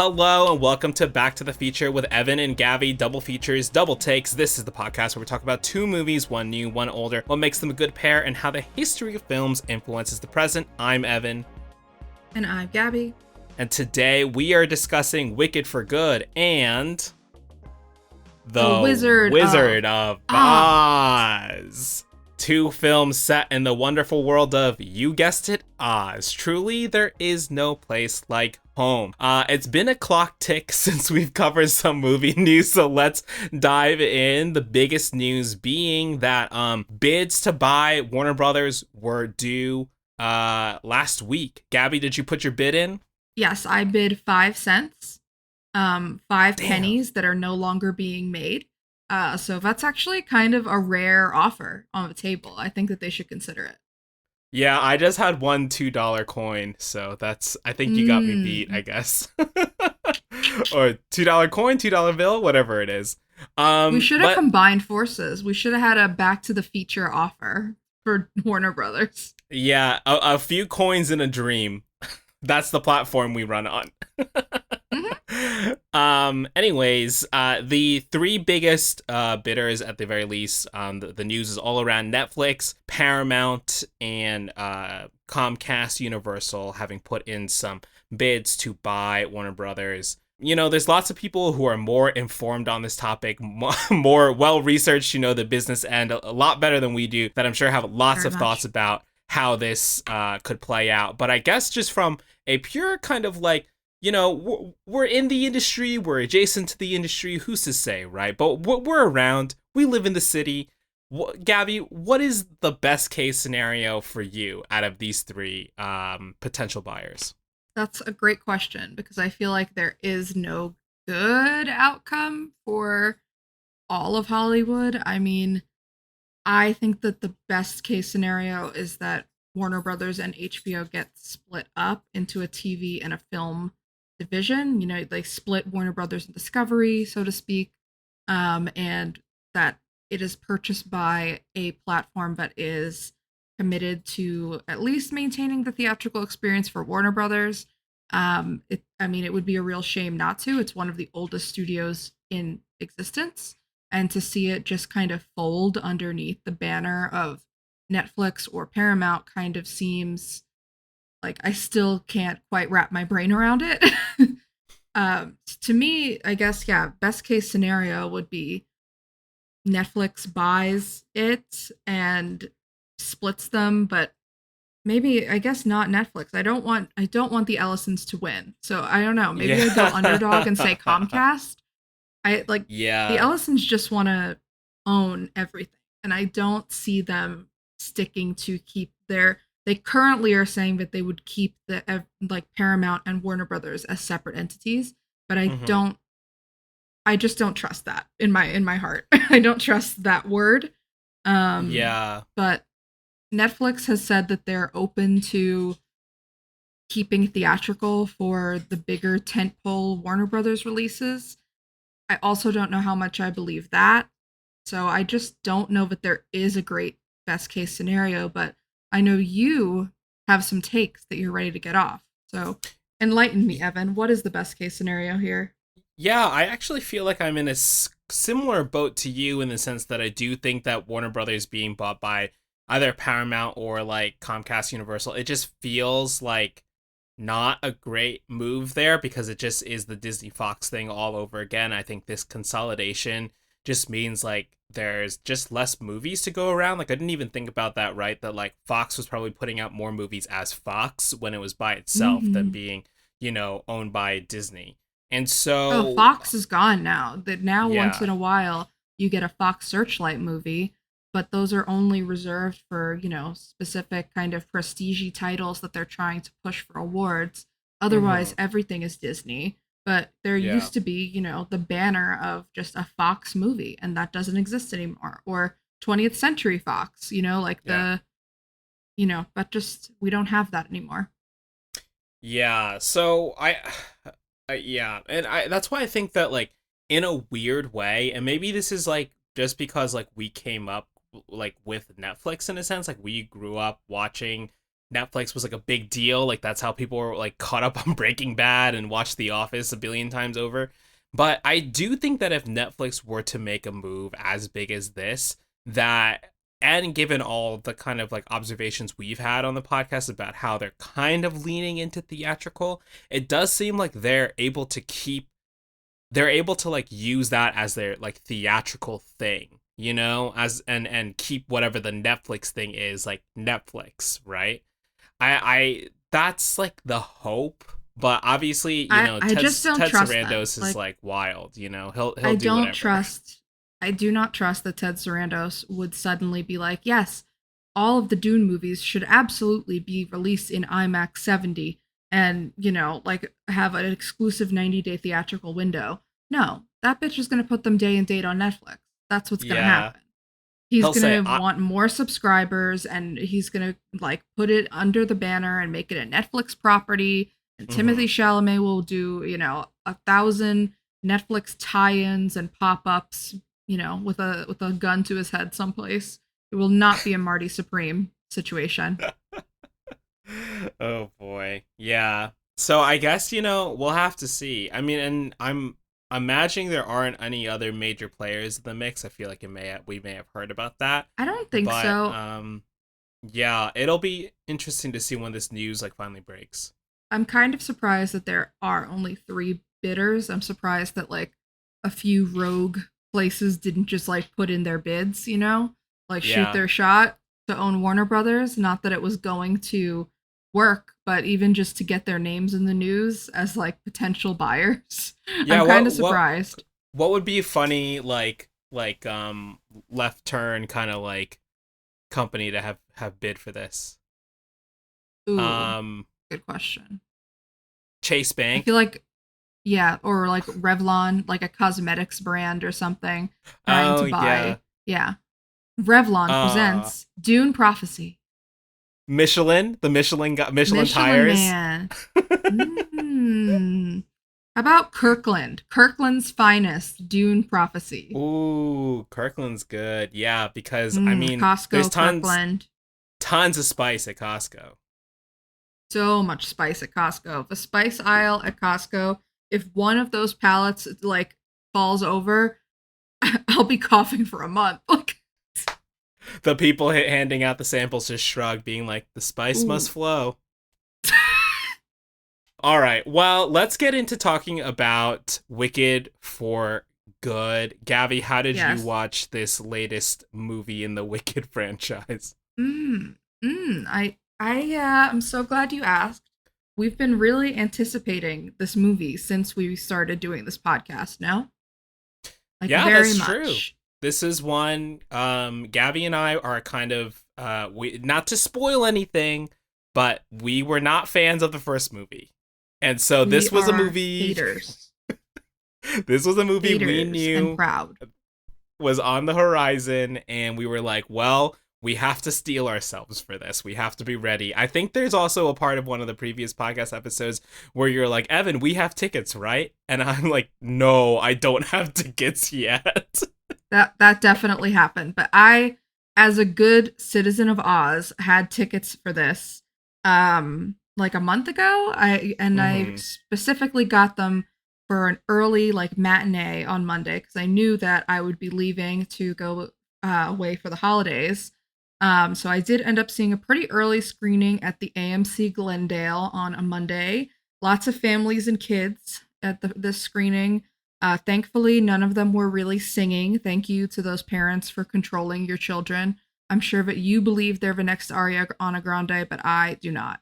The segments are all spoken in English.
Hello and welcome to Back to the Feature with Evan and Gabby. Double features, double takes. This is the podcast where we talk about two movies, one new, one older, what makes them a good pair, and how the history of films influences the present. I'm Evan. And I'm Gabby. And today we are discussing Wicked for Good and The Wizard of Oz. Two films set in the wonderful world of, you guessed it, Oz. Truly, there is no place like home. It's been a clock tick since we've covered some movie news, so let's dive in. The biggest news being that bids to buy Warner Brothers were due last week. Gabby, did you put your bid in? Yes, I bid 5 cents, 5 pennies that are no longer being made. So that's actually kind of a rare offer on the table. I think that they should consider it. Yeah, I just had one $2 coin, so I think you got me beat, I guess. Or $2 coin, $2 bill, whatever it is. We should have combined forces. We should have had a Back to the Feature offer for Warner Brothers. Yeah, a few coins in a dream. That's the platform we run on. Anyways, the three biggest bidders at the very least, the news is all around Netflix, Paramount, and Comcast Universal having put in some bids to buy Warner Brothers. You know, there's lots of people who are more informed on this topic, more well-researched, the business end a lot better than we do, that I'm sure have lots of thoughts about how this could play out. But I guess just from a pure kind of like, we're in the industry, we're adjacent to the industry, who's to say, right? But we're around, we live in the city. Gabby, what is the best case scenario for you out of these three potential buyers? That's a great question, because I feel like there is no good outcome for all of Hollywood. I mean, I think that the best case scenario is that Warner Brothers and HBO get split up into a TV and a film division. They split Warner Brothers and Discovery, so to speak, and that it is purchased by a platform that is committed to at least maintaining the theatrical experience for Warner Brothers. It would be a real shame not to. It's one of the oldest studios in existence, and to see it just kind of fold underneath the banner of Netflix or Paramount kind of seems like I still can't quite wrap my brain around it. To me, I guess, best case scenario would be Netflix buys it and splits them, but maybe, I guess, not Netflix. I don't want the Ellisons to win. So I don't know. Maybe I'd go underdog and say Comcast. The Ellisons just want to own everything, and I don't see them sticking to keep they currently are saying that they would keep the Paramount and Warner Brothers as separate entities, but I just don't trust that in my heart. I don't trust that word. But Netflix has said that they're open to keeping theatrical for the bigger tentpole Warner Brothers releases. I also don't know how much I believe that. So I just don't know that there is a great best case scenario, but I know you have some takes that you're ready to get off. So enlighten me, Evan. What is the best case scenario here? Yeah, I actually feel like I'm in a similar boat to you in the sense that I do think that Warner Brothers being bought by either Paramount or like Comcast Universal, it just feels like not a great move there, because it just is the Disney Fox thing all over again. I think this consolidation just means like there's just less movies to go around. Like I didn't even think about that, right? That like Fox was probably putting out more movies as Fox when it was by itself than being, owned by Disney. And so Fox is gone now. Once in a while you get a Fox Searchlight movie, but those are only reserved for, specific kind of prestige titles that they're trying to push for awards. Otherwise, everything is Disney. But there used to be, the banner of just a Fox movie, and that doesn't exist anymore. Or 20th Century Fox, but just, we don't have that anymore. Yeah, so that's why I think that, like, in a weird way, and maybe this is, like, just because, like, we came up, like, with Netflix in a sense, like, we grew up watching Netflix was like a big deal. Like that's how people were like caught up on Breaking Bad and watched The Office a billion times over. But I do think that if Netflix were to make a move as big as this, that and given all the kind of like observations we've had on the podcast about how they're kind of leaning into theatrical, it does seem like they're able to like use that as their like theatrical thing, you know, as and keep whatever the Netflix thing is like Netflix, right? I that's like the hope, but obviously, you know, I just don't Ted trust them. Sarandos is like wild, you know. He'll I do don't whatever. trust. I do not trust that Ted Sarandos would suddenly be like, yes, all of the Dune movies should absolutely be released in IMAX 70 and, like have an exclusive 90-day theatrical window. No, that bitch is going to put them day and date on Netflix. That's what's going to Yeah. happen. He's He'll going say to want more subscribers and he's going to like put it under the banner and make it a Netflix property. And Timothy mhm. Chalamet will do, 1,000 Netflix tie-ins and pop-ups, with a gun to his head someplace. It will not be a Marty Supreme situation. Oh boy. Yeah. So I guess, you know, we'll have to see. I mean, and I'm imagining there aren't any other major players in the mix. I feel like we may have heard about that. I don't think But so. yeah, it'll be interesting to see when this news like finally breaks. I'm kind of surprised that there are only 3 bidders. I'm surprised that like a few rogue places didn't just like put in their bids, like shoot Yeah. their shot to own Warner Brothers. Not that it was going to work, but even just to get their names in the news as like potential buyers. Yeah, I'm kind of surprised. what would be funny left turn kind of like company to have bid for this? Ooh, Um good question. Chase I Bank. feel like yeah, or like Revlon, like a cosmetics brand or something, trying Oh to yeah. buy. Yeah. Revlon Uh presents Dune Prophecy. Michelin, the Michelin Michelin tires. Man. Mm. How about Kirkland? Kirkland's finest Dune Prophecy. Ooh, Kirkland's good. Yeah, because I mean, there's Costco, Kirkland. tons of spice at Costco. So much spice at Costco. The spice aisle at Costco, if one of those pallets like falls over, I'll be coughing for a month. Like, The people handing out the samples just shrug, being like, "The spice ooh. must flow." All right. Well, let's get into talking about Wicked for Good. Gabby, how did you Yes. watch this latest movie in the Wicked franchise? Mm, I'm so glad you asked. We've been really anticipating this movie since we started doing this podcast. No, like Yeah, very that's true. much. This is one Gabby and I are kind of we not to spoil anything, but we were not fans of the first movie. And so We this was a are movie haters, this was a movie we haters, and knew proud. was on the horizon and we were like, well, we have to steel ourselves for this. We have to be ready. I think there's also a part of one of the previous podcast episodes where you're like, Evan, we have tickets, right? And I'm like, no, I don't have tickets yet. That definitely happened. But I, as a good citizen of Oz, had tickets for this. Like a month ago. I hmm specifically got them for an early like matinee on Monday because I knew that I would be leaving to go away for the holidays. So I did end up seeing a pretty early screening at the AMC Glendale on a Monday. Lots of families and kids at this screening. Thankfully, none of them were really singing. Thank you to those parents for controlling your children. I'm sure that you believe they're the next Ariana Grande, but I do not.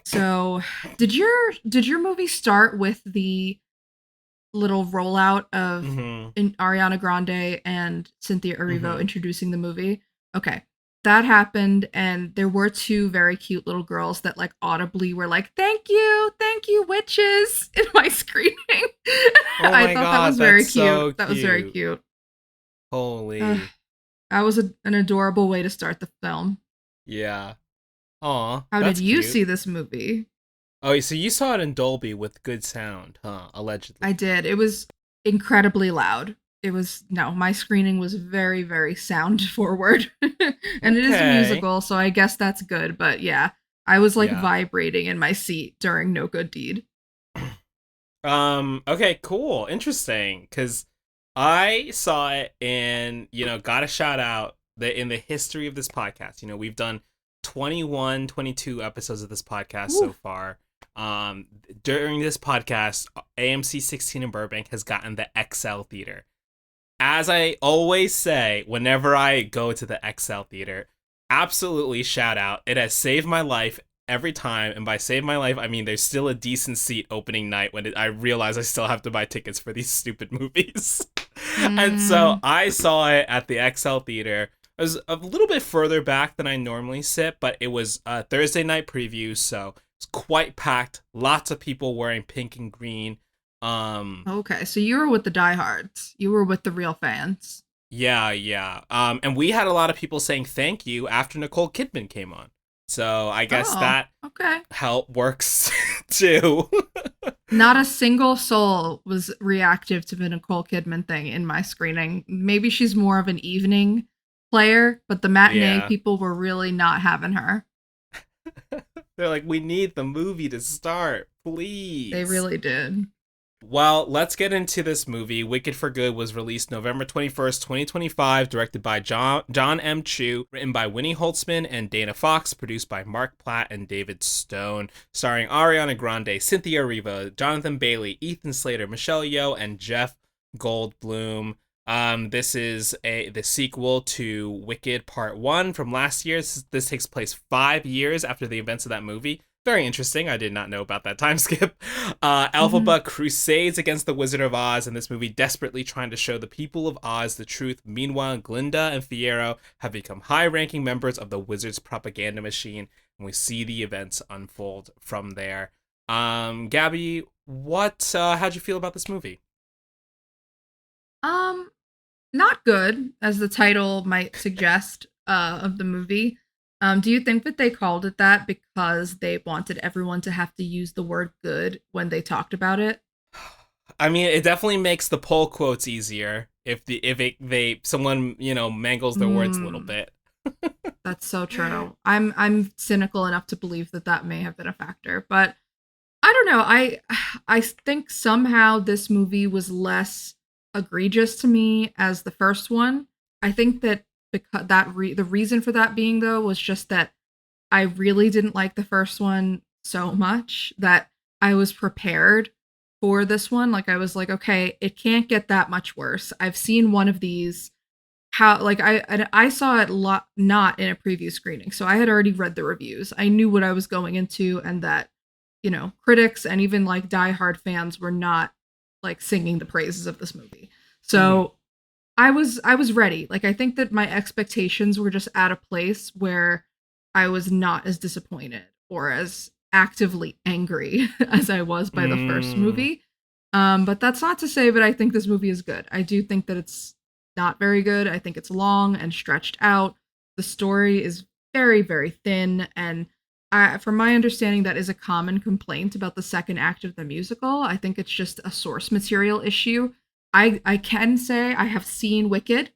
So, did your movie start with the little rollout of hmm Ariana Grande and Cynthia Erivo hmm introducing the movie? Okay. That happened and there were 2 very cute little girls that like audibly were like, thank you, witches," in my screening. Oh I my thought that god, was very that's cute. so That was very cute. cute. Ugh, Holy. that was an adorable way to start the film. Yeah. Aw, How did that's you cute. see this movie? Oh, so you saw it in Dolby with good sound, huh? I Allegedly. did. It was incredibly loud. It was no, my screening was very, very sound forward. And it is a Okay. musical, so I guess that's good, but yeah. I was like Yeah. vibrating in my seat during No Good Deed. Okay, cool. Interesting. Cause I saw it and, got a shout out that in the history of this podcast, we've done 21, 22 episodes of this podcast so Ooh. far. During this podcast, AMC 16 in Burbank has gotten the XL Theater. As I always say, whenever I go to the XL Theater, absolutely shout out. It has saved my life every time. And by save my life, I mean there's still a decent seat opening night when I realize I still have to buy tickets for these stupid movies. And so Mm, I saw it at the XL Theater. It was a little bit further back than I normally sit, but it was a Thursday night preview, so it's quite packed. Lots of people wearing pink and green. Um, okay, so you were with the diehards. You were with the real fans. Yeah, yeah. And we had a lot of people saying thank you after Nicole Kidman came on. So I guess Oh, that okay. help works too. Not a single soul was reactive to the Nicole Kidman thing in my screening. Maybe she's more of an evening player, but the matinee Yeah. people were really not having her. They're like, we need the movie to start, They please. really did. Well, let's get into this movie. Wicked for Good was released November 21st, 2025, directed by John M. Chu, written by Winnie Holtzman and Dana Fox, produced by Mark Platt and David Stone, starring Ariana Grande, Cynthia Erivo, Jonathan Bailey, Ethan Slater, Michelle Yeoh, and Jeff Goldblum. This is the sequel to Wicked Part 1 from last year. This takes place 5 years after the events of that movie. Very interesting. I did not know about that time skip. Mhm. Elphaba crusades against the Wizard of Oz in this movie, desperately trying to show the people of Oz the truth. Meanwhile, Glinda and Fiyero have become high-ranking members of the Wizard's propaganda machine, and we see the events unfold from there. Gabby, how'd you feel about this movie? Um, Not good, as the title might suggest, of the movie. Do you think that they called it that because they wanted everyone to have to use the word good when they talked about it? I mean, it definitely makes the pull quotes easier if someone mangles their words a little Mm, bit. that's so true. I'm cynical enough to believe that that may have been a factor, but I don't know. I think somehow this movie was less egregious to me as the first one. I think that because the reason for that being though was just that I really didn't like the first one so much that I was prepared for this one. Like I was like, okay, it can't get that much worse. I've seen one of these. How like I saw it not in a preview screening, so I had already read the reviews. I knew what I was going into, and that critics and even like diehard fans were not like singing the praises of this movie. Mm-hmm. So I was ready. Like I think that my expectations were just at a place where I was not as disappointed or as actively angry as I was by the first Mm. movie. But that's not to say that I think this movie is good. I do think that it's not very good. I think it's long and stretched out. The story is very, very thin. And from my understanding, that is a common complaint about the second act of the musical. I think it's just a source material issue. I can say I have seen Wicked,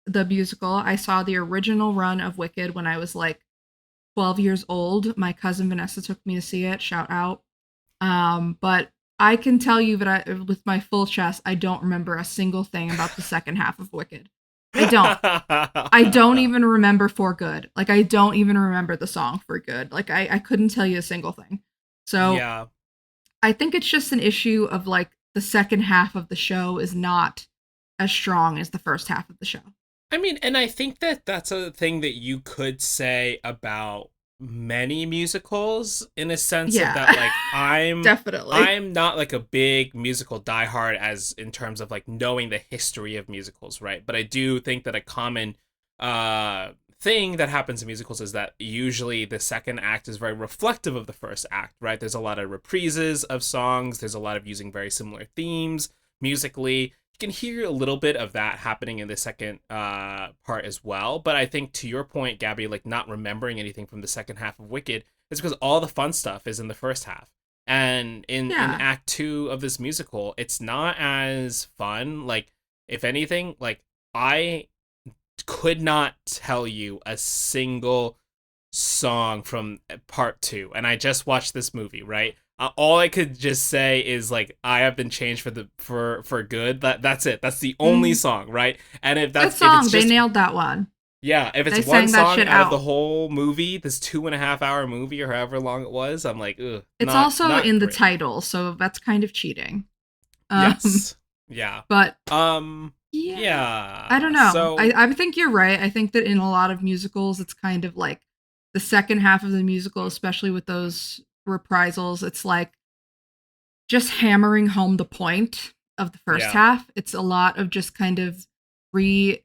the musical. I saw the original run of Wicked when I was like 12 years old. My cousin Vanessa took me to see it. Shout out. But I can tell you that with my full chest, I don't remember a single thing about the second half of Wicked. I don't. I don't even remember For Good. Like I don't even remember the song For Good. Like I couldn't tell you a single thing. So Yeah. I think it's just an issue of like the second half of the show is not as strong as the first half of the show. I mean, and I think that that's a thing that you could say about many musicals in a sense of that Yeah, like I'm definitely. I'm not like a big musical diehard as in terms of like knowing the history of musicals, right? But I do think that a common thing that happens in musicals is that usually the second act is very reflective of the first act, right? There's a lot of reprises of songs, there's a lot of using very similar themes musically. You can hear a little bit of that happening in the second part as well. But I think to your point, Gabby, like not remembering anything from the second half of Wicked is because all the fun stuff is in the first half. And in Yeah. Act Two of this musical, it's not as fun. Like, if anything, like I could not tell you a single song from part two, and I just watched this movie, right? All I could just say is like, I have been changed for the for good. That's it. That's the only Mm. song, right? And Good if it's song. They just, nailed that one. yeah, if it's They one sang that song shit out of the out. whole movie, this 2.5 hour movie or however long it was, I'm like, ugh, It's also not in the great. title, so that's kind of cheating. Um, Yes. Yeah. but Um. yeah, I don't Yeah. know. So. I think you're right. I think that in a lot of musicals, it's kind of like the second half of the musical, especially with those reprisals, it's like just hammering home the point of the first Yeah. half. It's a lot of just kind of re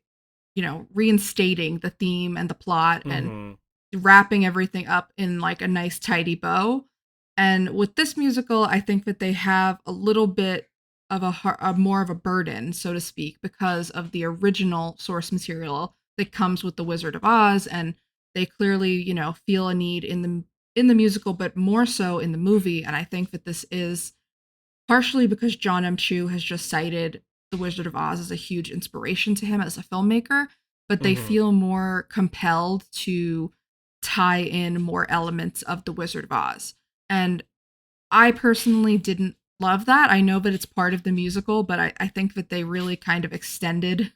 reinstating the theme and the plot and Mm-hmm. wrapping everything up in like a nice tidy bow. And with this musical, I think that they have a little bit of a more of a burden, so to speak, because of the original source material that comes with the Wizard of Oz, and they clearly, feel a need in the musical, but more so in the movie. And I think that this is partially because John M. Chu has just cited The Wizard of Oz as a huge inspiration to him as a filmmaker, but they Mm-hmm. feel more compelled to tie in more elements of The Wizard of Oz. And I personally didn't love that. I know that it's part of the musical, but I think that they really kind of extended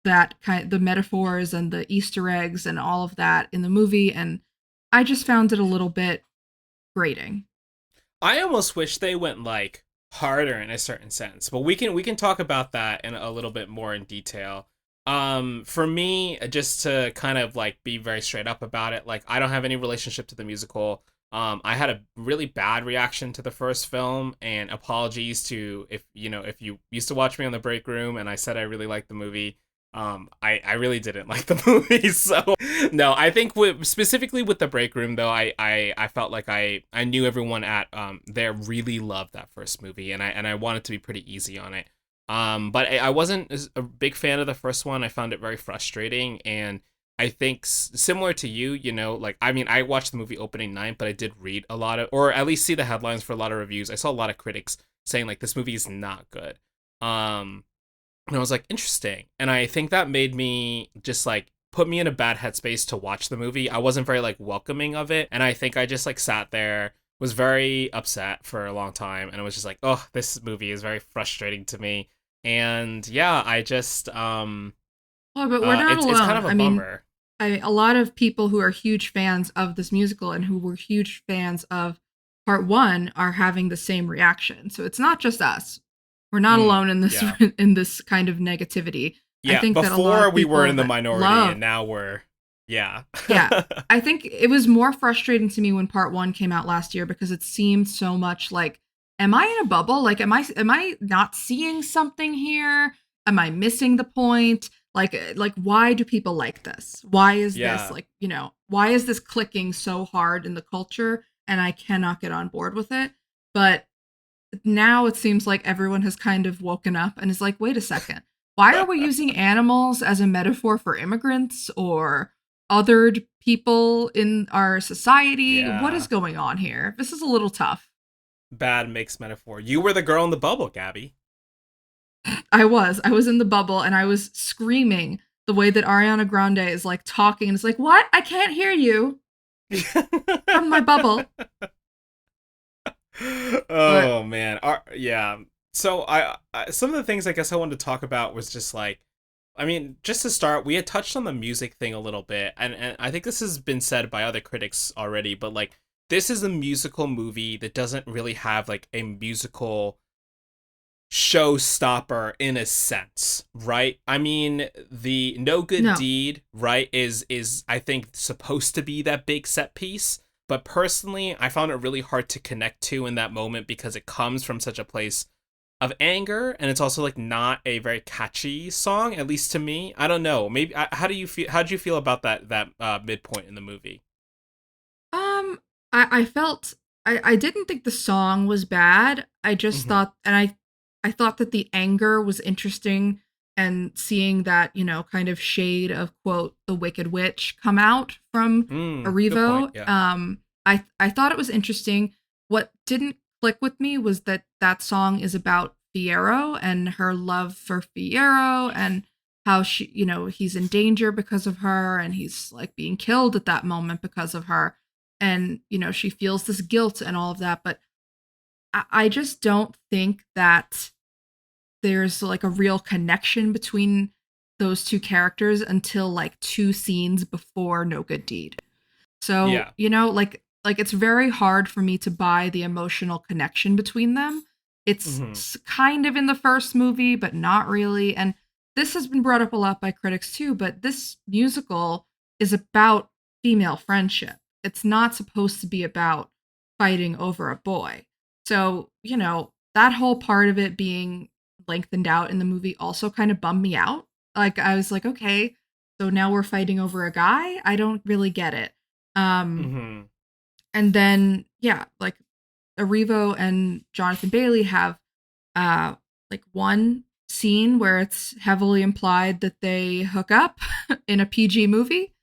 the metaphors and the Easter eggs and all of that in the movie, and I just found it a little bit grating. I almost wish they went like harder in a certain sense, but we can talk about that in a little bit more in detail. For me, just to kind of like be very straight up about it, like I don't have any relationship to the musical. I had a really bad reaction to the first film, and apologies to if you used to watch me on the break room and I said I really liked the movie. I really didn't like the movie, so no, I think specifically with the break room though, I felt like I knew everyone at there really loved that first movie, and I wanted to be pretty easy on it. But I wasn't a big fan of the first one. I found it very frustrating, and I think similar to you, like I mean, I watched the movie opening night, but I did read a lot of, or at least see the headlines for a lot of reviews. I saw a lot of critics saying like this movie is not good. Um, and I was like, interesting. And I think that made me just like put me in a bad headspace to watch the movie. I wasn't very like welcoming of it. And I think I just like sat there, was very upset for a long time. And it was just like, oh, this movie is very frustrating to me. And yeah, I just, Oh, but we're not it's kind alone. of a I mean, bummer. a lot of people who are huge fans of this musical and who were huge fans of part one are having the same reaction. So it's not just us. We're not alone in this Yeah. in this kind of negativity. I Yeah. think that a lot Before of we were people in the that minority and love, now we're, yeah. yeah, I think it was more frustrating to me when part one came out last year because it seemed so much like, am I in a bubble? Like, am I not seeing something here? Am I missing the point? Like, why do people like this? Why is this Yeah. like, why is this clicking so hard in the culture? And I cannot get on board with it. But now it seems like everyone has kind of woken up and is like, wait a second, why are we using animals as a metaphor for immigrants or othered people in our society? What is Yeah. going on here? This is a little tough. Bad mixed metaphor. You were the girl in the bubble, Gabby. I was in the bubble and I was screaming the way that Ariana Grande is like talking and it's like, what? I can't hear you from my bubble. But Oh man, yeah. So some of the things I guess I wanted to talk about was just like, I mean, just to start, we had touched on the music thing a little bit, and I think this has been said by other critics already, but like this is a musical movie that doesn't really have like a musical showstopper in a sense, right? I mean, the No Good no. Deed, right, is I think supposed to be that big set piece, but personally, I found it really hard to connect to in that moment because it comes from such a place of anger, and it's also like not a very catchy song, at least to me. I don't know. Maybe how do you feel? How did you feel about that midpoint in the movie? Um, I felt I didn't think the song was bad. I just Mm-hmm. thought, and I thought that the anger was interesting, and seeing that kind of shade of quote the Wicked Witch come out from Good point. Arivo. Yeah. I thought it was interesting. What didn't click with me was that that song is about Fierro and her love for Fierro, and how he's in danger because of her, and he's like being killed at that moment because of her. And, she feels this guilt and all of that. But I just don't think that there's like a real connection between those two characters until like two scenes before No Good Deed. So, Yeah. like it's very hard for me to buy the emotional connection between them. It's Mm-hmm. kind of in the first movie, but not really. And this has been brought up a lot by critics too, but this musical is about female friendship. It's not supposed to be about fighting over a boy. So, that whole part of it being lengthened out in the movie also kind of bummed me out. Like I was like, okay, so now we're fighting over a guy? I don't really get it. Um Mm-hmm. and then yeah, like Erivo and Jonathan Bailey have uh like one scene where it's heavily implied that they hook up in a PG movie.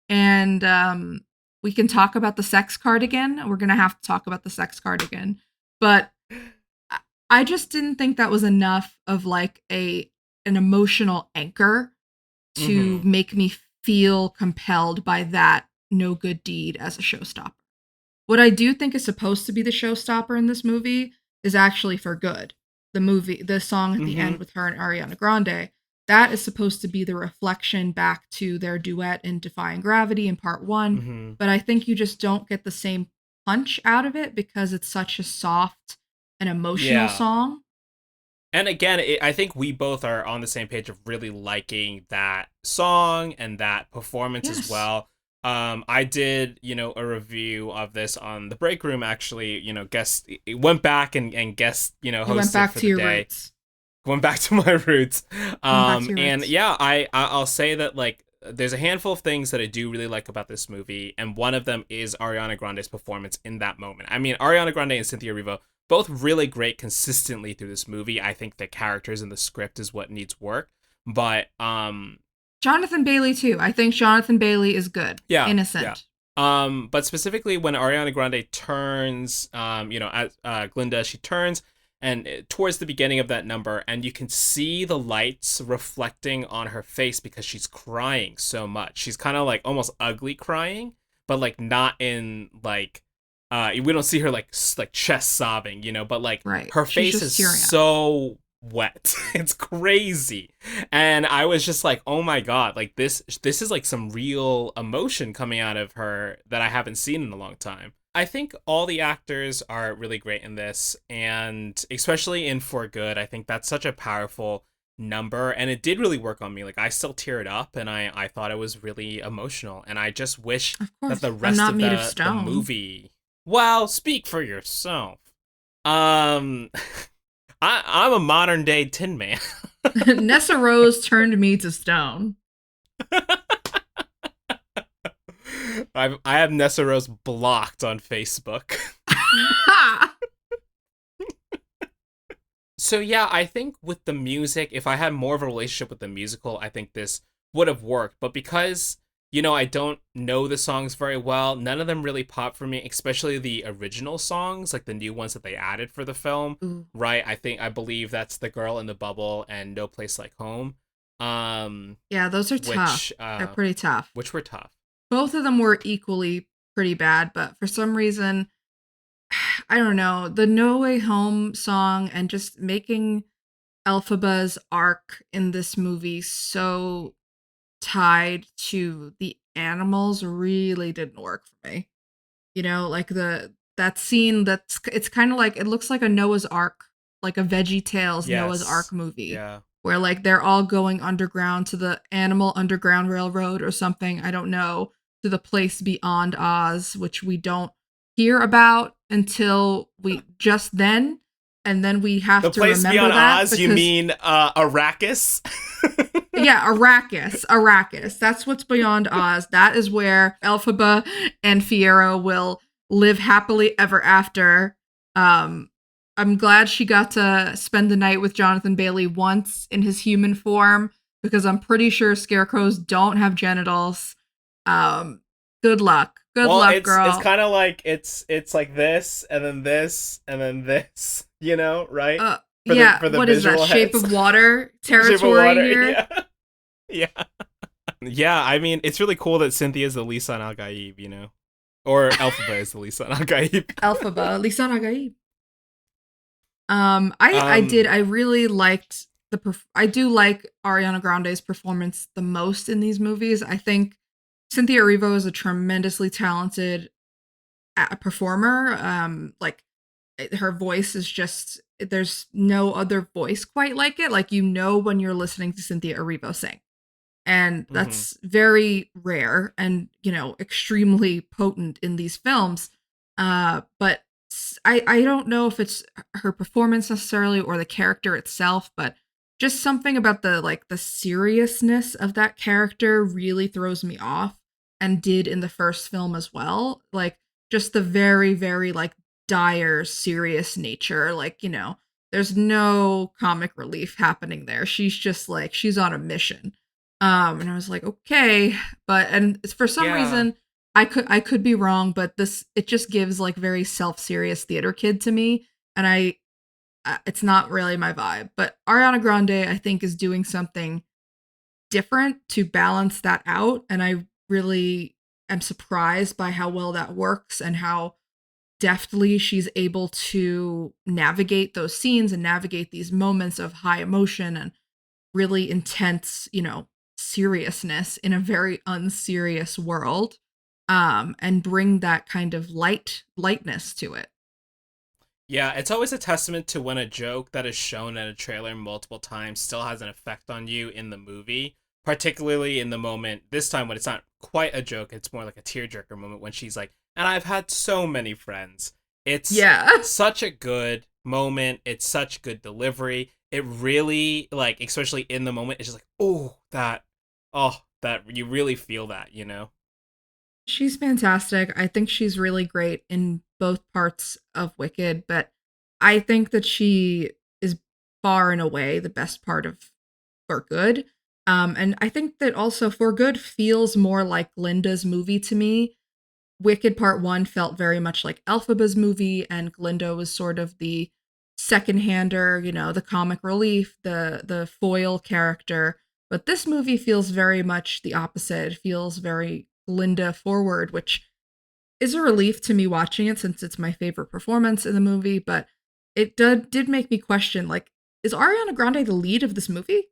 And we can talk about the sex cardigan. We're going to have to talk about the sex cardigan. But I just didn't think that was enough of like an emotional anchor to Mm-hmm. make me feel compelled by that no good deed as a showstopper. What I do think is supposed to be the showstopper in this movie is actually For Good. The song at the Mm-hmm. end with her and Ariana Grande, that is supposed to be the reflection back to their duet in Defying Gravity in part one. Mm-hmm. But I think you just don't get the same punch out of it because it's such a soft and emotional Yeah. song. And again, I think we both are on the same page of really liking that song and that performance as Yes. well. I did, a review of this on the break room. Actually, guest went back and guest, You went hosted back for to the your day. roots. Going back to my roots. You went back to your And roots. yeah, I'll say that like there's a handful of things that I do really like about this movie, and one of them is Ariana Grande's performance in that moment. I mean, Ariana Grande and Cynthia Erivo both really great consistently through this movie. I think the characters and the script is what needs work, but Jonathan Bailey too. I think Jonathan Bailey is good. yeah, yeah. Innocent. But specifically when Ariana Grande turns, as Glinda, she turns and towards the beginning of that number, and you can see the lights reflecting on her face because she's crying so much. She's kind of like almost ugly crying, but like not in like we don't see her like chest sobbing, but like Right. her She's face just is tearing up. so wet. It's crazy. And I was just like, "Oh my god, like this is like some real emotion coming out of her that I haven't seen in a long time." I think all the actors are really great in this, and especially in For Good, I think that's such a powerful number, and it did really work on me. Like I still teared up, and I thought it was really emotional, and I just wish Of that the course. I'm rest not of made of the stone. movie. Well, speak for yourself. Um, I'm a modern day Tin Man. Nessa Rose turned me to stone. I have Nessa Rose blocked on Facebook. So yeah, I think with the music, if I had more of a relationship with the musical, I think this would have worked. But because, I don't know the songs very well, none of them really pop for me, especially the original songs, like the new ones that they added for the film. Ooh. Right? I believe that's The Girl in the Bubble and No Place Like Home. Um Yeah, those are tough. which They're pretty tough. were tough. Both of them were equally pretty bad, but for some reason, I don't know, the No Way Home song and just making Elphaba's arc in this movie so tied to the animals really didn't work for me. Like that scene it's kind of like it looks like a Noah's Ark, like a Veggie Tales Noah's Ark Yes. movie Yeah. where like they're all going underground to the Animal Underground Railroad or something, I don't know, to the place beyond Oz, which we don't hear about until we just then, and then we have The to place remember beyond that Oz, you because mean Arrakis? yeah, Arrakis. That's what's beyond Oz. That is where Elphaba and Fiyero will live happily ever after. Um, I'm glad she got to spend the night with Jonathan Bailey once in his human form because I'm pretty sure scarecrows don't have genitals. Um, good luck. Good Well, luck, it's girl. kind of like it's like this and then this and then this, right? For Yeah, the what is that? visual Shape heads. of Water Shape of territory water, here. yeah. Yeah. Yeah, I mean, it's really cool that Cynthia is the Lisan Al Gaib, you know? Or Elphaba is the Lisan Al Gaib. Elphaba, Lisan Agaib. um, I really liked I do like Ariana Grande's performance the most in these movies. I think Cynthia Erivo is a tremendously talented performer. Like her voice is just there's no other voice quite like it. Like you know when you're listening to Cynthia Erivo sing. And mhm. that's very rare and, you know, extremely potent in these films. But I don't know if it's her performance necessarily or the character itself, but just something about the like the seriousness of that character really throws me off and did in the first film as well. Like just the very very like dire serious nature, like, you know, there's no comic relief happening there. She's just like she's on a mission. And I was like, okay, but and for some Yeah. reason I could be wrong, but this it just gives like very self-serious theater kid to me, and it's not really my vibe. But Ariana Grande I think is doing something different to balance that out, and I really am surprised by how well that works and how deftly she's able to navigate those scenes and navigate these moments of high emotion and really intense, you know, seriousness in a very unserious world, and bring that kind of lightness to it. Yeah, it's always a testament to when a joke that is shown in a trailer multiple times still has an effect on you in the movie, particularly in the moment, this time when it's not quite a joke, it's more like a tearjerker moment when she's like, and I've had so many friends. It's Yeah. such a good moment. It's such good delivery. It really, like, especially in the moment, it's just like, oh, that you really feel that, you know? She's fantastic. I think she's really great in both parts of Wicked, but I think that she is far and away the best part of For Good. And I think that also For Good feels more like Glinda's movie to me. Wicked Part 1 felt very much like Elphaba's movie, and Glinda was sort of the second-hander, you know, the comic relief, the foil character. But this movie feels very much the opposite. It feels very Glinda forward, which is a relief to me watching it since it's my favorite performance in the movie, but it did make me question, like, is Ariana Grande the lead of this movie?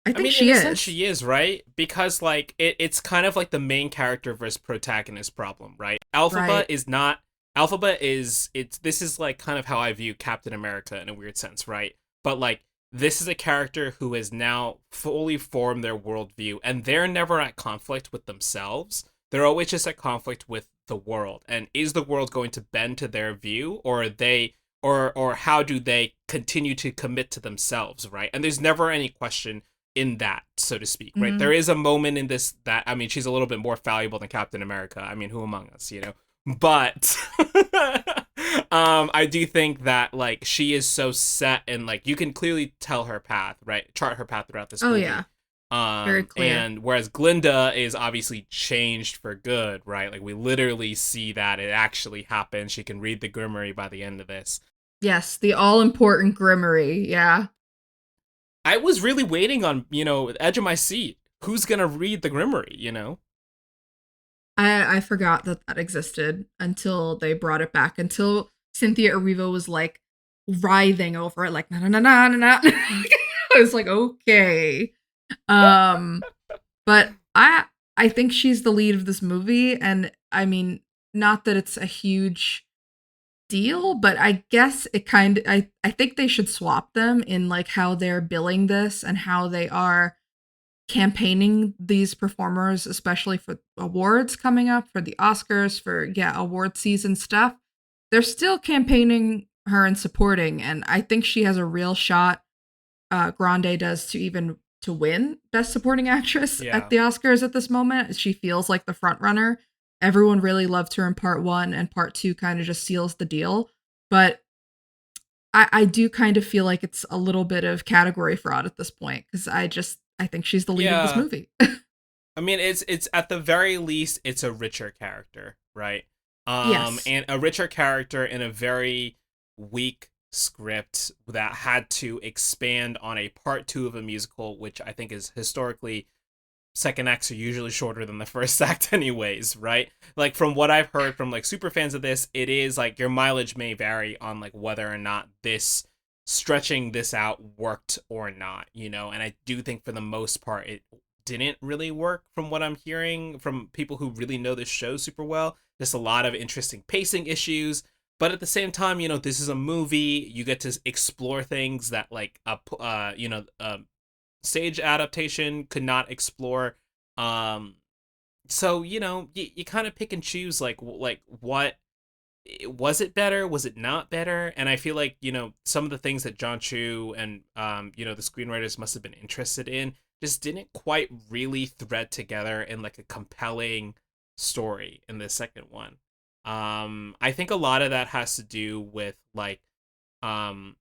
I I think mean, in she a sense, is. she is, right? Because, like, it's kind of like the main character versus protagonist problem, right? Alphaba Right. is not. Alphaba is. It's. This is, like, kind of how I view Captain America in a weird sense, right? But, like, this is a character who has now fully formed their worldview, and they're never at conflict with themselves. They're always just at conflict with the world. And is the world going to bend to their view, or are they. Or how do they continue to commit to themselves, right? And there's never any question in that, so to speak, right? Mhm. There is a moment in this that, I mean, she's a little bit more valuable than Captain America. I mean, who among us, you know? But I do think that, like, she is so set, and, like, you can clearly tell her path, right? Chart her path throughout this Oh yeah, movie. very clear. And whereas Glinda is obviously changed for good, right? Like, we literally see that it actually happens. She can read the Grimoire by the end of this. Yes, the all important Grimory. Yeah. I was really waiting on, edge of my seat. Who's gonna read the Grimoire, you know? I forgot that that existed until they brought it back. Until Cynthia Erivo was like writhing over it, like na na na na na. Na. I was like, okay. Um, but I think she's the lead of this movie, and I mean, not that it's a huge deal, but I guess it kind of I think they should swap them in like how they're billing this and how they are campaigning these performers, especially for awards coming up, for the Oscars, for yeah, award season stuff. They're still campaigning her and supporting, and I think she has a real shot. Grande does to even to win Best Supporting Actress at Yeah. the Oscars at this moment. She feels like the front runner. Everyone really loved her in part one, and part two kind of just seals the deal. But I do kind of feel like it's a little bit of category fraud at this point because I think she's the lead of this Yeah. movie. I mean, it's at the very least, it's a richer character, right? Yes. And a richer character in a very weak script that had to expand on a part two of a musical, which I think is historically second acts are usually shorter than the first act anyways, right? Like from what I've heard from like super fans of this, it is like your mileage may vary on like whether or not this stretching this out worked or not, you know? And I do think for the most part it didn't really work from what I'm hearing from people who really know this show super well. Just a lot of interesting pacing issues. But at the same time, you know, this is a movie. You get to explore things that like stage adaptation could not explore. Um, so you know, you kind of pick and choose like what was it better, was it not better, and I feel like you know some of the things that John Chu and you know the screenwriters must have been interested in just didn't quite really thread together in like a compelling story in the second one. I think a lot of that has to do with like um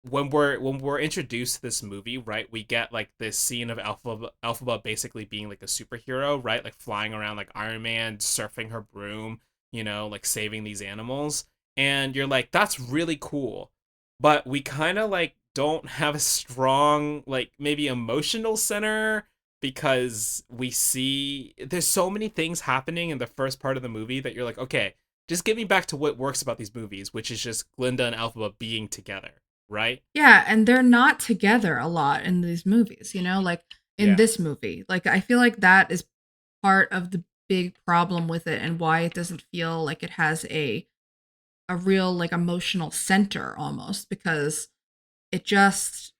when we're introduced to this movie, right, we get like this scene of Alphaba basically being like a superhero, right? Like flying around like Iron Man, surfing her broom, you know, like saving these animals. And you're like, that's really cool. But we kind of like don't have a strong, like maybe emotional center because we see there's so many things happening in the first part of the movie that you're like, okay, just get me back to what works about these movies, which is just Glinda and Alphaba being together, right? Yeah, and they're not together a lot in these movies, you know, like in Yeah. this movie. Like I feel like that is part of the big problem with it and why it doesn't feel like it has a real like emotional center almost because it just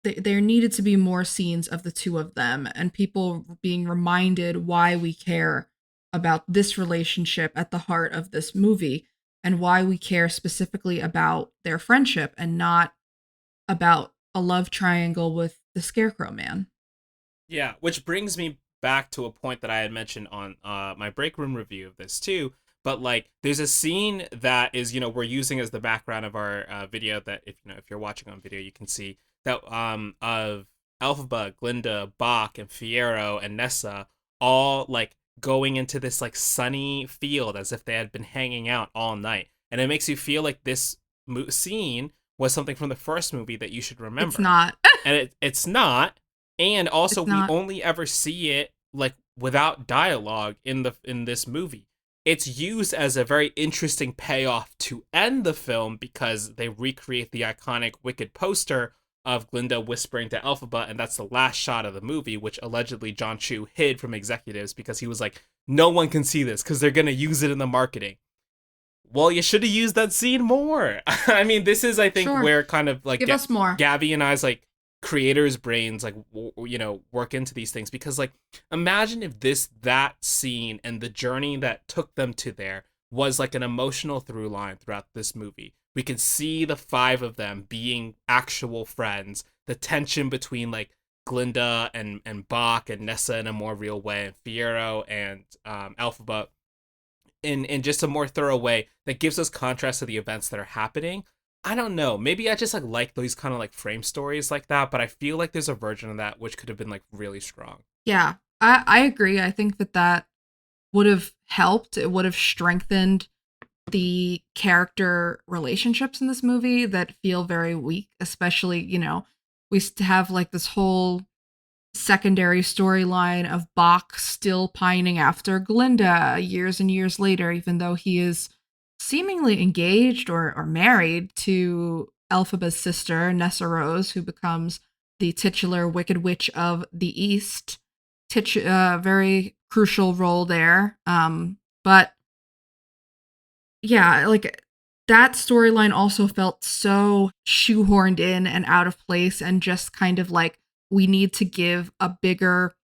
there needed to be more scenes of the two of them and people being reminded why we care about this relationship at the heart of this movie and why we care specifically about their friendship and not about a love triangle with the Scarecrow Man. Yeah, which brings me back to a point that I had mentioned on my break room review of this too. But like, there's a scene that is, you know, we're using as the background of our video. That if you know, if you're watching on video, you can see that of Elphaba, Glinda, Bach, and Fiero and Nessa all like going into this like sunny field as if they had been hanging out all night, and it makes you feel like this scene was something from the first movie that you should It's remember, not. and it's not. And also It's we not. only ever see it like without dialogue in this movie. It's used as a very interesting payoff to end the film because they recreate the iconic wicked poster of Glinda whispering to Elphaba, and that's the last shot of the movie, which allegedly John Chu hid from executives because he was like, no one can see this because they're gonna use it in the marketing. Well, you should have used that scene more. I mean, this is, I think, Sure. where kind of like Give us more. Gabby and I's like creators' brains like you know work into these things because like imagine if that scene and the journey that took them to there was like an emotional through line throughout this movie. We could see the five of them being actual friends, the tension between like Glinda and Bach and Nessa in a more real way, and Fiero and Alphaba in just a more thorough way that gives us contrast to the events that are happening. I don't know. Maybe I just like those kind of like frame stories like that, but I feel like there's a version of that which could have been like really strong. Yeah, I agree. I think that that would have helped. It would have strengthened the character relationships in this movie that feel very weak, especially, you know, we have like this whole secondary storyline of Bach still pining after Glinda years and years later, even though he is seemingly engaged or married to Elphaba's sister, Nessa Rose, who becomes the titular Wicked Witch of the East. Very crucial role there. But yeah, like that storyline also felt so shoehorned in and out of place and just kind of like we need to give a bigger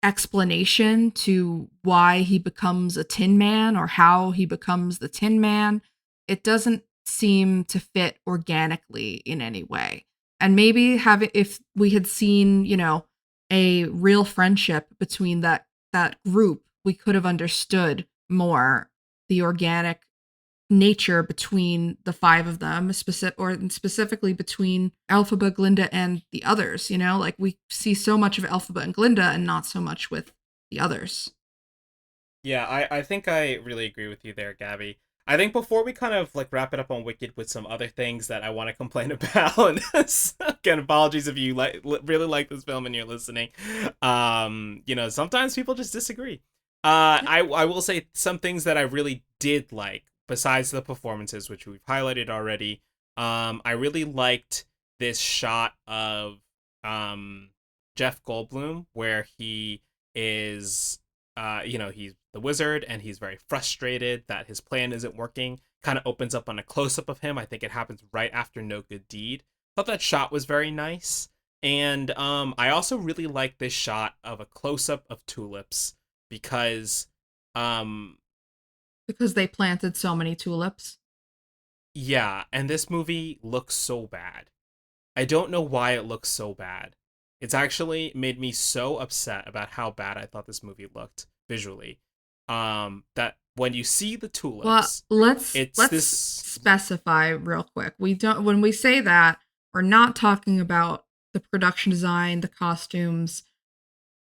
explanation to why he becomes a Tin Man or how he becomes the Tin Man. It doesn't seem to fit organically in any way. And maybe having if we had seen, you know, a real friendship between that group, we could have understood more the organic nature between the five of them, specifically between Elphaba, Glinda, and the others. You know, like we see so much of Elphaba and Glinda, and not so much with the others. Yeah, I think I really agree with you there, Gabby. I think before we kind of like wrap it up on Wicked with some other things that I want to complain about, again, apologies if you really like this film and you're listening. Sometimes people just disagree. Yeah. I will say some things that I really did like besides the performances, which we've highlighted already. I really liked this shot of um Jeff Goldblum where he is he's the wizard and he's very frustrated that his plan isn't working. Kind of opens up on a close up of him. I think it happens right after No Good Deed. Thought that shot was very nice. And I also really like this shot of a close up of tulips because um Because they planted so many tulips. yeah, and this movie looks so bad. I don't know why it looks so bad. It's actually made me so upset about how bad I thought this movie looked visually. That when you see the Well, tulips, let's it's let's this. specify real quick. We don't when we say that, we're not talking about the production design, the costumes,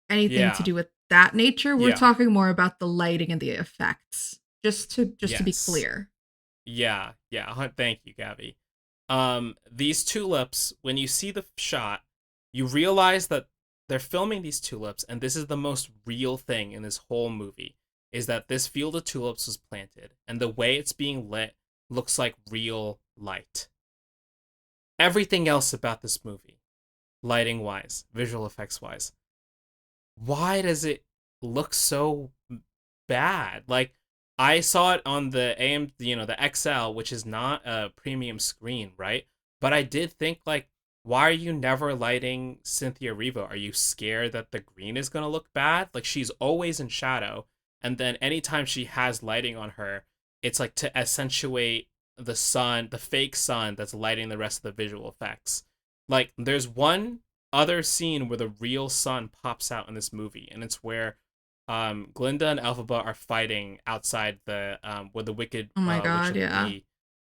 anything to Yeah, do with that nature. We're yeah, talking more about the lighting and the effects. Just to be yes, clear. yeah, yeah. Thank you, Gabby. These tulips, when you see the shot, you realize that they're filming these tulips, and this is the most real thing in this whole movie, is that this field of tulips was planted, and the way it's being lit looks like real light. Everything else about this movie, lighting wise, visual effects wise, why does it look so bad? Like I saw it on the the XL, which is not a premium screen, right? But I did think like, why are you never lighting Cynthia Erivo? Are you scared that the green is gonna look bad? Like she's always in shadow, and then anytime she has lighting on her, it's like to accentuate the sun, the fake sun that's lighting the rest of the visual effects. Like there's one other scene where the real sun pops out in this movie, and it's where Glinda and Elphaba are fighting outside the where the wicked Oh my witch god, of yeah. the Their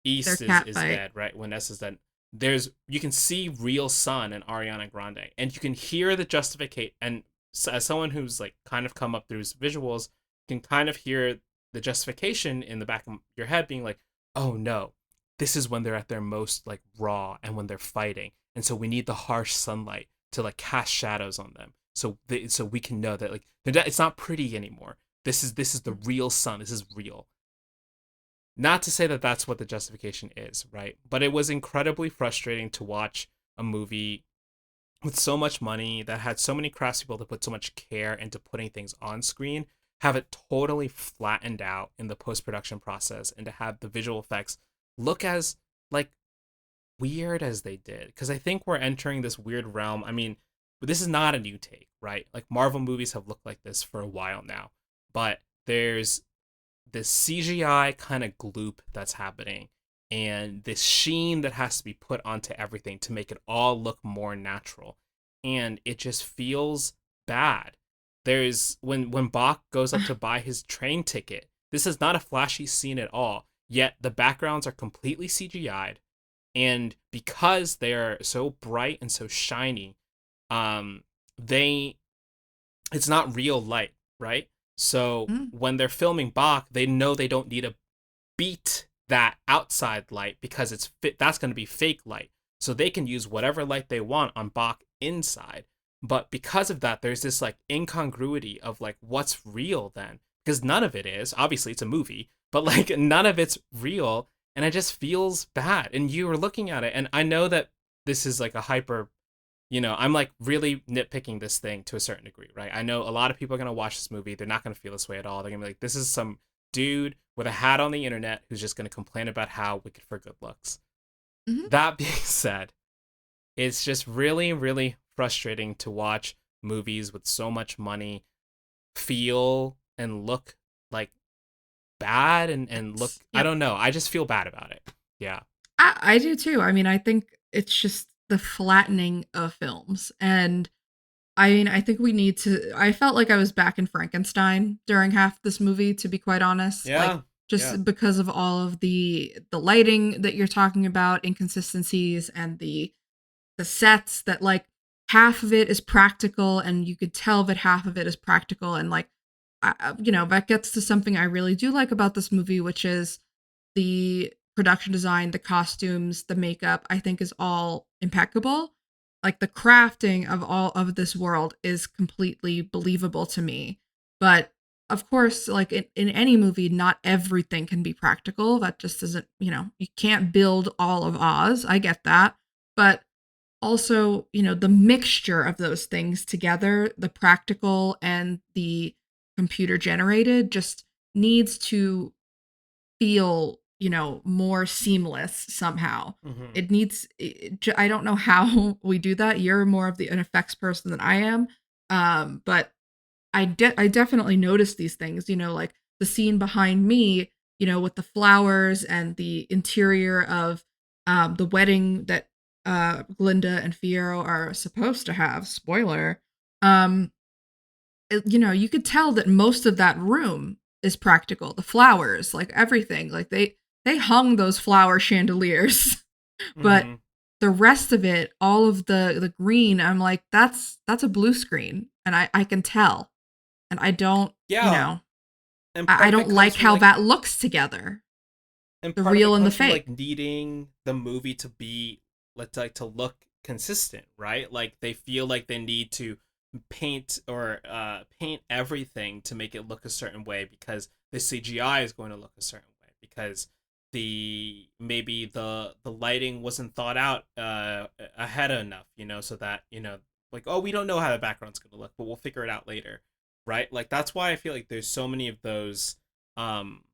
east cat is fight. dead, right? When Ness is dead. There's you can see real sun in Ariana Grande, and you can hear the justificate. And as someone who's like kind of come up through visuals, you can kind of hear the justification in the back of your head being like, oh no, this is when they're at their most like raw and when they're fighting, and so we need the harsh sunlight to like cast shadows on them so we can know that like it's not pretty anymore. This is the real sun. This is real. Not to say that that's what the justification is, right? But it was incredibly frustrating to watch a movie with so much money that had so many craftspeople to put so much care into putting things on screen, have it totally flattened out in the post production process, and to have the visual effects look as like weird as they did. Because I think we're entering this weird realm. I mean, this is not a new take, right? Like Marvel movies have looked like this for a while now, but there's this CGI kind of gloop that's happening and this sheen that has to be put onto everything to make it all look more natural. And it just feels bad. There's when Bach goes up to buy his train ticket. This is not a flashy scene at all. Yet the backgrounds are completely CGI'd, and because they're so bright and so shiny, um, they it's not real light, right? So Mm. when they're filming Bach, they know they don't need to beat that outside light because that's going to be fake light. So they can use whatever light they want on Bach inside. But because of that, there's this like incongruity of like what's real then, because none of it is. Obviously, it's a movie, but like none of it's real, and it just feels bad. And you were looking at it, and I know that this is like a hyper I'm like really nitpicking this thing to a certain degree, right? I know a lot of people are going to watch this movie. They're not going to feel this way at all. They're going to be like, this is some dude with a hat on the internet who's just going to complain about how Wicked for Good looks. Hmm. That being said, it's just really, really frustrating to watch movies with so much money feel and look like bad and look, I Yep. don't know. I just feel bad about it. Yeah. I do too. I mean, I think it's just the flattening of films. And I mean, I think we need to. I felt like I was back in Frankenstein during half this movie, to be quite honest. Like, Yeah. Yeah. just because of all of the lighting that you're talking about, inconsistencies, and the sets that like half of it is practical, and you could tell that half of it is practical, and like, that gets to something I really do like about this movie, which is the production design, the costumes, the makeup, I think is all impeccable. Like the crafting of all of this world is completely believable to me. But of course, like in any movie, not everything can be practical. That just isn't, you can't build all of Oz. I get that. But also, the mixture of those things together, the practical and the computer generated, just needs to feel, more seamless somehow. Hmm. I don't know how we do that. You're more of an effects person than I am. But I definitely noticed these things, like the scene behind me, with the flowers and the interior of the wedding that Glinda and Fiyero are supposed to have. Spoiler. Um, you could tell that most of that room is practical. The flowers, like everything, like they hung those flower chandeliers, but Hmm. the rest of it, all of the green, I'm like, that's a blue screen, and I can tell, and I don't, Yeah, and I part of it don't comes like from how like that looks together, and the part of real it and the comes from fake. like needing the movie to be like to look consistent, right? Like they feel like they need to paint everything to make it look a certain way because the CGI is going to look a certain way because maybe the lighting wasn't thought out ahead enough, so that like, oh, we don't know how the background's going to look, but we'll figure it out later, right? Like that's why I feel like there's um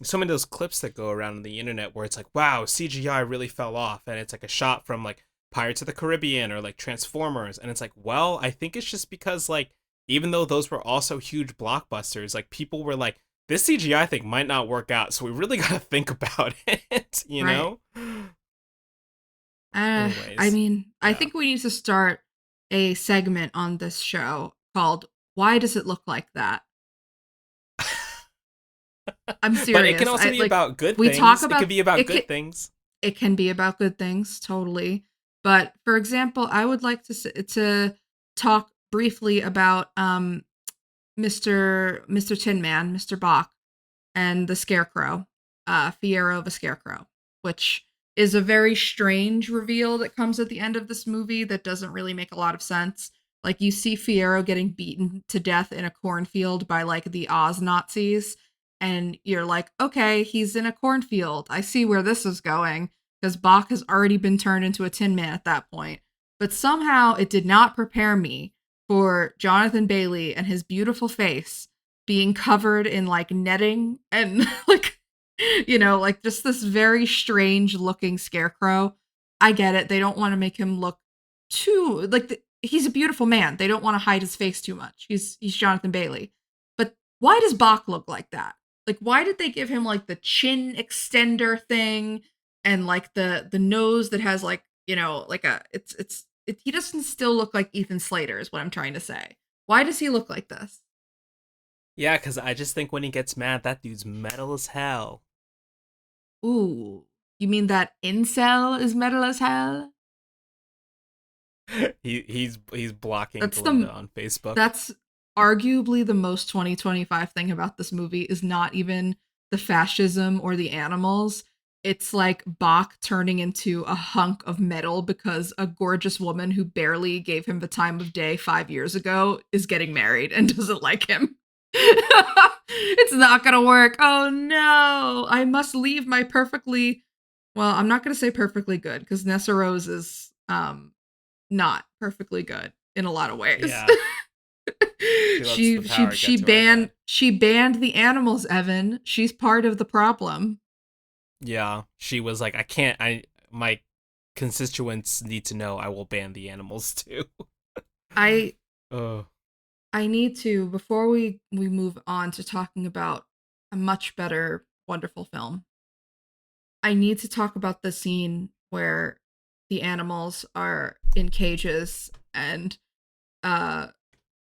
so many of those clips that go around on the internet where it's like, wow, CGI really fell off, and it's like a shot from like Pirates of the Caribbean or like Transformers, and it's like, well, I think it's just because like even though those were also huge blockbusters, like people were like, this CGI thing might not work out, so we really got to think about it, you Right. know? I Anyways, mean, I yeah. think we need to start a segment on this show called "Why Does It Look Like That?" I'm But it can serious. also I be like about good we talk things. It could about be about it. good things. It can be about good things, totally. But for example, I would like to talk briefly about Mr. Tin Man, Mr. Bach, and the Scarecrow, Fiero the Scarecrow, which is a very strange reveal that comes at the end of this movie that doesn't really make a lot of sense. Like you see Fiero getting beaten to death in a cornfield by like the Oz Nazis, and you're like, okay, he's in a cornfield. I see where this is going because Bach has already been turned into a Tin Man at that point. But somehow it did not prepare me for Jonathan Bailey and his beautiful face being covered in like netting and like like just this very strange looking scarecrow. I get it. They don't want to make him look too like he's a beautiful man. They don't want to hide his face too much. He's Jonathan Bailey. But why does Bach look like that? Like why did they give him like the chin extender thing and like the nose that has like, like he doesn't still look like Ethan Slater is what I'm trying to say. Why does he look like this? Yeah, because I just think when he gets mad, that dude's metal as hell. Ooh, you mean that incel is metal as hell? He's blocking That's Glinda the on Facebook. that's arguably the most 2025 thing about this movie is not even the fascism or the animals. It's like Bach turning into a hunk of metal because a gorgeous woman who barely gave him the time of day 5 years ago is getting married and doesn't like him. It's not gonna work. Oh no, I must leave my perfectly, well, I'm not gonna say perfectly good because Nessa Rose is not perfectly good in a lot of ways. Yeah, she lets she the she power she get to her banned head. she banned the animals, Evan. She's part of the problem. Yeah, she was like, I can't. I my constituents need to know. I will ban the animals too. I Oh, I need to, before we move on to talking about a much better wonderful film. I need to talk about the scene where the animals are in cages and uh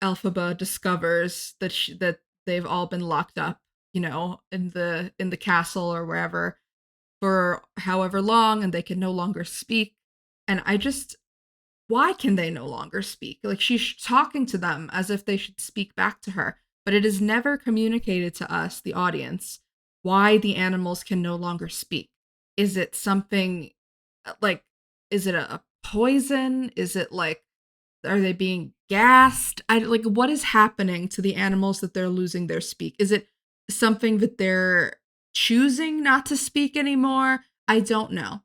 Elphaba discovers that they've all been locked up, in the castle or wherever for however long, and they can no longer speak. And I just, why can they no longer speak? Like she's talking to them as if they should speak back to her, but it is never communicated to us, the audience, why the animals can no longer speak. Is it something like, is it a poison? Is it like, are they being gassed? I like, what is happening to the animals that they're losing their speak? Is it something that they're choosing not to speak anymore? I don't know.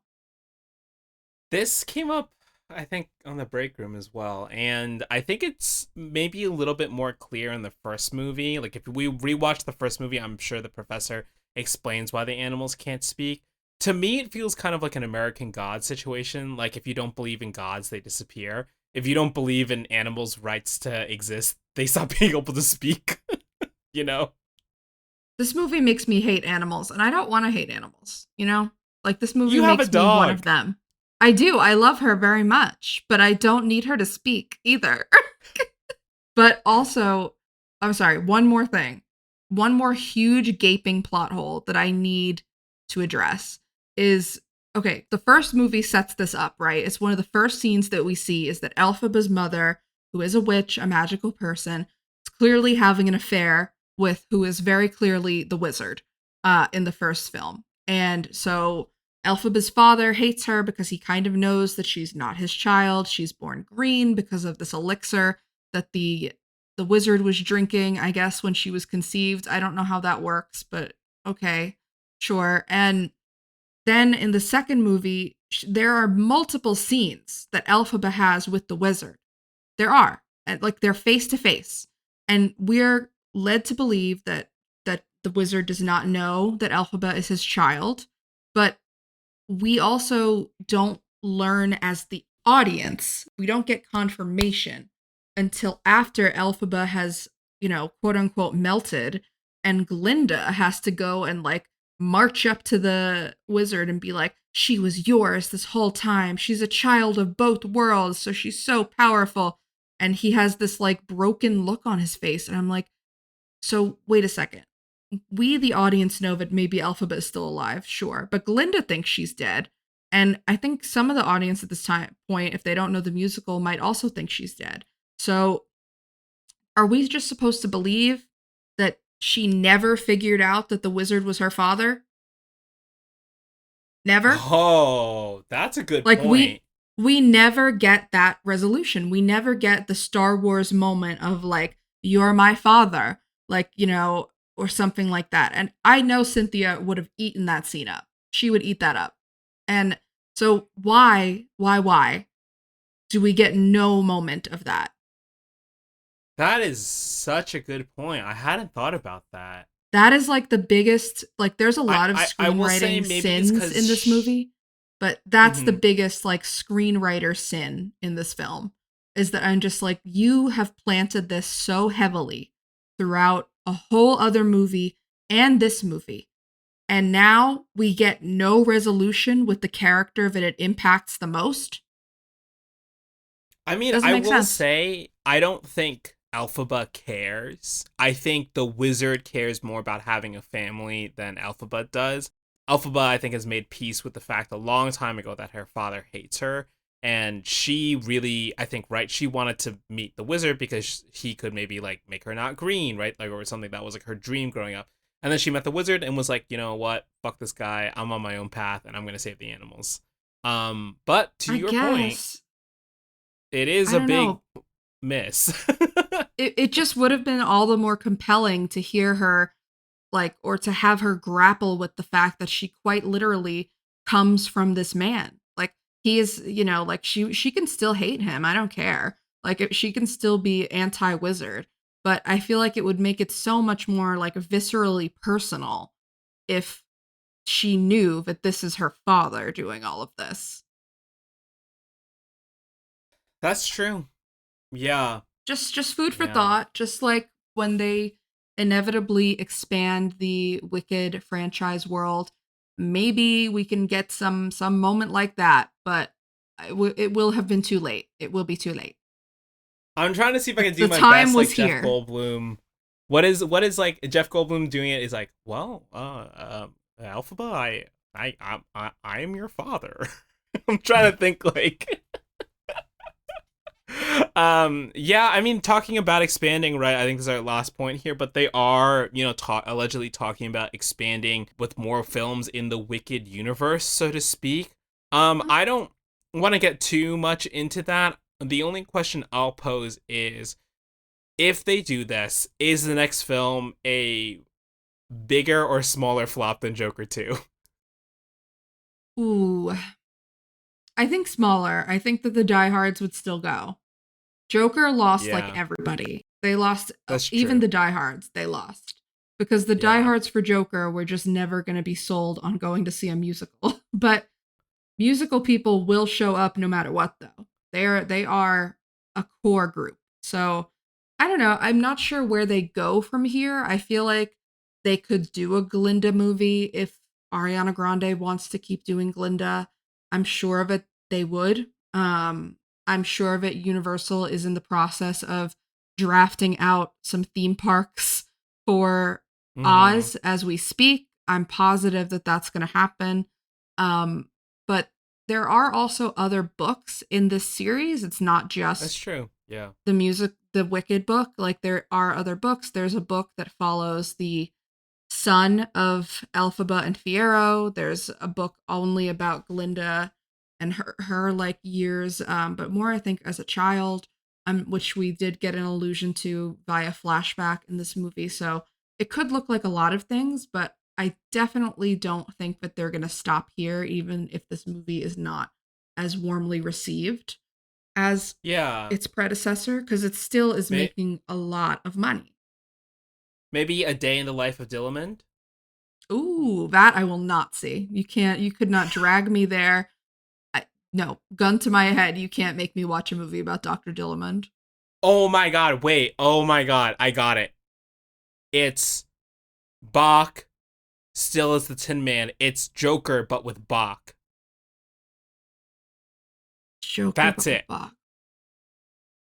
This came up, I think, on the break room as well, and I think it's maybe a little bit more clear in the first movie. Like, if we rewatch the first movie, I'm sure the professor explains why the animals can't speak. To me, it feels kind of like an American God situation. Like, if you don't believe in gods, they disappear. If you don't believe in animals' rights to exist, they stop being able to speak. you know? This movie makes me hate animals, and I don't want to hate animals, you know? Like, this movie You have a makes me one of dog. them. I do. I love her very much, but I don't need her to speak either. But also, I'm sorry, one more thing. One more huge gaping plot hole that I need to address is okay, the first movie sets this up, right? It's one of the first scenes that we see is that Elphaba's mother, who is a witch, a magical person, is clearly having an affair with who is very clearly the wizard in the first film. And so Elphaba's father hates her because he kind of knows that she's not his child. She's born green because of this elixir that the wizard was drinking, I guess, when she was conceived. I don't know how that works, but okay, sure. And then in the second movie, there are multiple scenes that Elphaba has with the wizard. There are, and like they're face to face, and we're led to believe that the wizard does not know that Elphaba is his child, but we also don't learn as the audience. We don't get confirmation until after Elphaba has, quote unquote, melted, and Glinda has to go and like march up to the wizard and be like, she was yours this whole time. She's a child of both worlds, so she's so powerful. And he has this like broken look on his face. And I'm like, so wait a second. We, the audience, know that maybe Elphaba is still alive, sure, but Glinda thinks she's dead. And I think some of the audience at this time point, if they don't know the musical, might also think she's dead. So are we just supposed to believe that she never figured out that the wizard was her father? Never? Oh, that's a good Like point. we never get that resolution. We never get the Star Wars moment of like, you're my father, like, or something like that. And I know Cynthia would have eaten that scene up. She would eat that up. And so why do we get no moment of that? That is such a good point. I hadn't thought about that. That is like the biggest, like, there's a I lot of I will say screenwriting maybe it's sins in this because. movie, but that's the Mhm. biggest, like, screenwriter sin in this film is that I'm just like, you have planted this so heavily throughout a whole other movie and this movie. And now we get no resolution with the character that it impacts the most. I mean, Doesn't I make will sense. say I don't think Alphaba cares. I think the wizard cares more about having a family than Alphaba does. Alphaba, I think, has made peace with the fact a long time ago that her father hates her. And she really, I think, right, she wanted to meet the wizard because he could maybe like make her not green, right? Like, or something that was like her dream growing up. And then she met the wizard and was like, you know what? Fuck this guy. I'm on my own path and I'm gonna save the animals. But to I your point, guess. it is I a don't big know. miss. It just would have been all the more compelling to hear her like or to have her grapple with the fact that she quite literally comes from this man. Like he is, like she can still hate him. I don't care. Like she can still be anti-wizard, but I feel like it would make it so much more like viscerally personal if she knew that this is her father doing all of this. That's true. Yeah. Just food for Yeah. thought, just like when they inevitably expand the Wicked franchise world, maybe we can get some moment like that, but it will have been too late. It will be too late. I'm trying to see if I can do The my time best was like Jeff here. Goldblum. What is like Jeff Goldblum doing it is like, well, Alphaba, I am your father. I'm trying to think like Yeah, I mean, talking about expanding, right? I think this is our last point here, but they are, allegedly talking about expanding with more films in the Wicked universe, so to speak. I don't want to get too much into that. The only question I'll pose is, if they do this, is the next film a bigger or smaller flop than Joker 2? Ooh, I think smaller. I think that the diehards would still go. Joker lost like Yeah, everybody. They lost that's even true. the diehards. They lost because the Yeah. diehards for Joker were just never going to be sold on going to see a musical. But musical people will show up no matter what, though. They are a core group. So I don't know. I'm not sure where they go from here. I feel like they could do a Glinda movie if Ariana Grande wants to keep doing Glinda. I'm sure of it. They would. I'm sure of it. Universal is in the process of drafting out some theme parks for Mm-hmm. Oz as we speak. I'm positive that that's going to happen. But there are also other books in this series. It's not That's just true. Yeah. the Wicked book. Like there are other books. There's a book that follows the son of Elphaba and Fiero. There's a book only about Glinda and her like years, but more I think as a child, which we did get an allusion to via flashback in this movie. So it could look like a lot of things, but I definitely don't think that they're gonna stop here, even if this movie is not as warmly received as Yeah. its predecessor, because it still is May- making a lot of money. Maybe A Day in the Life of Dillamond? Ooh, that I will not see. You could not drag me there. No, gun to my head, you can't make me watch a movie about Dr. Dillamond. Oh my god, wait. Oh my god, I got it. It's Bach still as the Tin Man. It's Joker, but with Bach. Joker, That's but with it. Bach.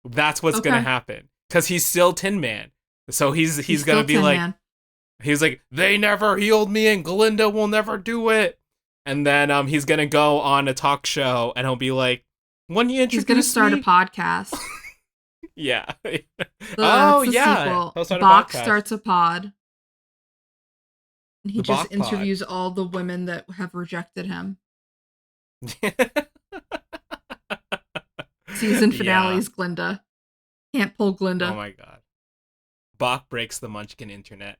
That's what's gonna Okay, happen. Cause he's still Tin Man. So he's he's gonna still be Tin like, Man. they never healed me and Glinda will never do it. And then he's gonna go on a talk show and he'll be like, when you He's gonna introduced start a me? podcast. Yeah. Oh That's the yeah. sequel. He'll start a Bach podcast. starts a pod, and he The just Bach Pod. interviews all the women that have rejected him. Season Yeah. finale's Glinda. Can't pull Oh Glinda. my god. Bach breaks the Munchkin internet.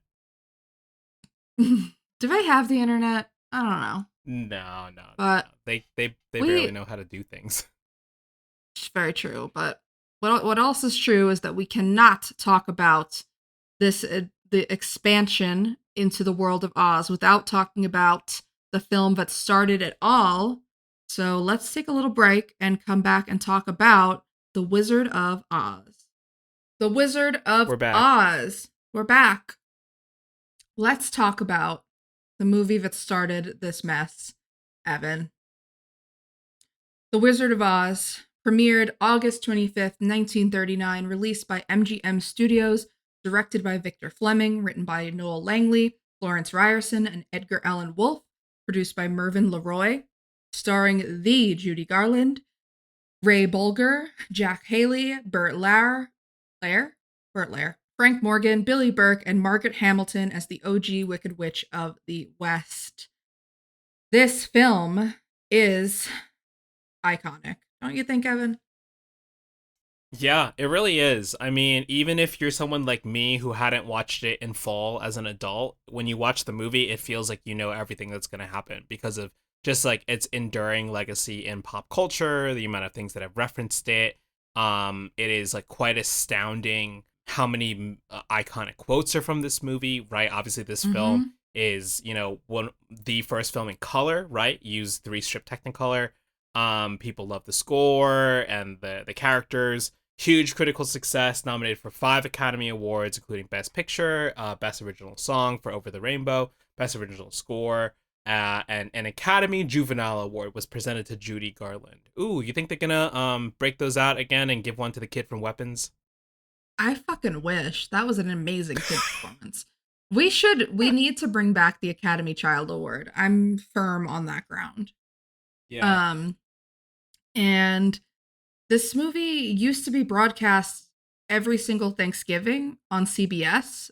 Do they have the internet? I don't know. No, no, no, no. But They barely we know how to do things. it's very true. But what else is true is that we cannot talk about this the expansion into the world of Oz without talking about the film that started it all. So let's take a little break and come back and talk about The Wizard of Oz. The Wizard of We're back. Oz. We're back. Let's talk about the movie that started this mess, Evan. The Wizard of Oz premiered August 25th, 1939, released by MGM Studios, directed by Victor Fleming, written by Noel Langley, Florence Ryerson, and Edgar Allan Wolfe, produced by Mervyn LeRoy, starring the Judy Garland, Ray Bolger, Jack Haley, Burt Lair, Frank Morgan, Billy Burke, and Margaret Hamilton as the OG Wicked Witch of the West. This film is iconic. Don't you think, Evan? Yeah, it really is. I mean, even if you're someone like me who hadn't watched it in full as an adult, when you watch the movie, it feels like you know everything that's going to happen because of just like its enduring legacy in pop culture, the amount of things that have referenced it. It is like quite astounding how many iconic quotes are from this movie, right? Obviously, this film Mm-hmm. is, one the first film in color, right? Used three strip Technicolor. People love the score and the characters. Huge critical success, nominated for 5 Academy Awards, including Best Picture, Best Original Song for Over the Rainbow, Best Original Score, and an Academy Juvenile Award was presented to Judy Garland. Ooh, you think they're gonna break those out again and give one to the kid from Weapons? I fucking wish. That was an amazing kid performance. We need to bring back the Academy Child Award. I'm firm on that ground. Yeah. Um and This movie used to be broadcast every single Thanksgiving on CBS,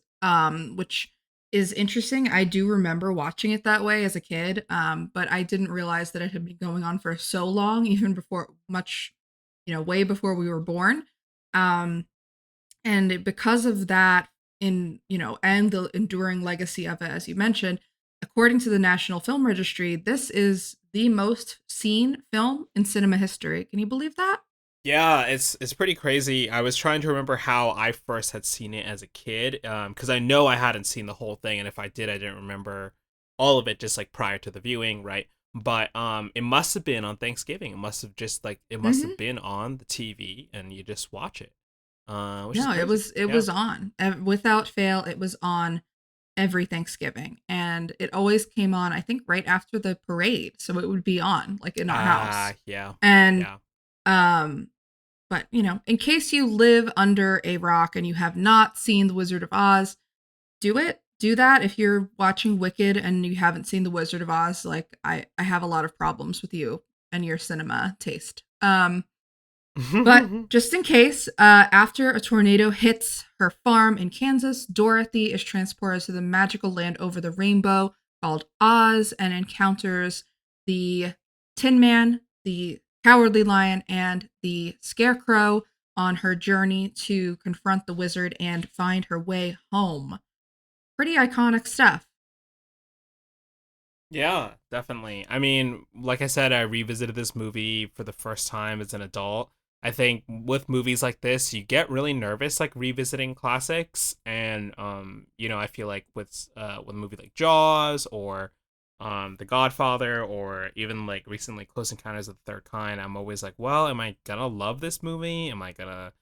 which is interesting. I do remember watching it that way as a kid, but I didn't realize that it had been going on for so long, even before much, way before we were born. Um, and because of that, and the enduring legacy of it, as you mentioned, according to the National Film Registry, this is the most seen film in cinema history. Can you believe that? Yeah, it's pretty crazy. I was trying to remember how I first had seen it as a kid, because I know I hadn't seen the whole thing, and if I did, I didn't remember all of it just like prior to the viewing, right? But it must have been on Thanksgiving. It must have just like it must have Hmm. been on the TV, and you just watch it, which is No, it crazy. was it Yeah. was on without fail. It was on every Thanksgiving, and it always came on. I think right after the parade, so it would be on like in our house. Yeah, And yeah. um, but in case you live under a rock and you have not seen The Wizard of Oz, do it. Do that if you're watching Wicked and you haven't seen The Wizard of Oz. Like I have a lot of problems with you and your cinema taste. But just in case, after a tornado hits her farm in Kansas, Dorothy is transported to the magical land over the rainbow called Oz and encounters the Tin Man, the Cowardly Lion, and the Scarecrow on her journey to confront the wizard and find her way home. Pretty iconic stuff. Yeah, definitely. I mean, like I said, I revisited this movie for the first time as an adult. I think with movies like this, you get really nervous like revisiting classics, and I feel like with a movie like Jaws or The Godfather, or even like recently Close Encounters of the Third Kind, I'm always like, well, am I gonna love this movie? Am I gonna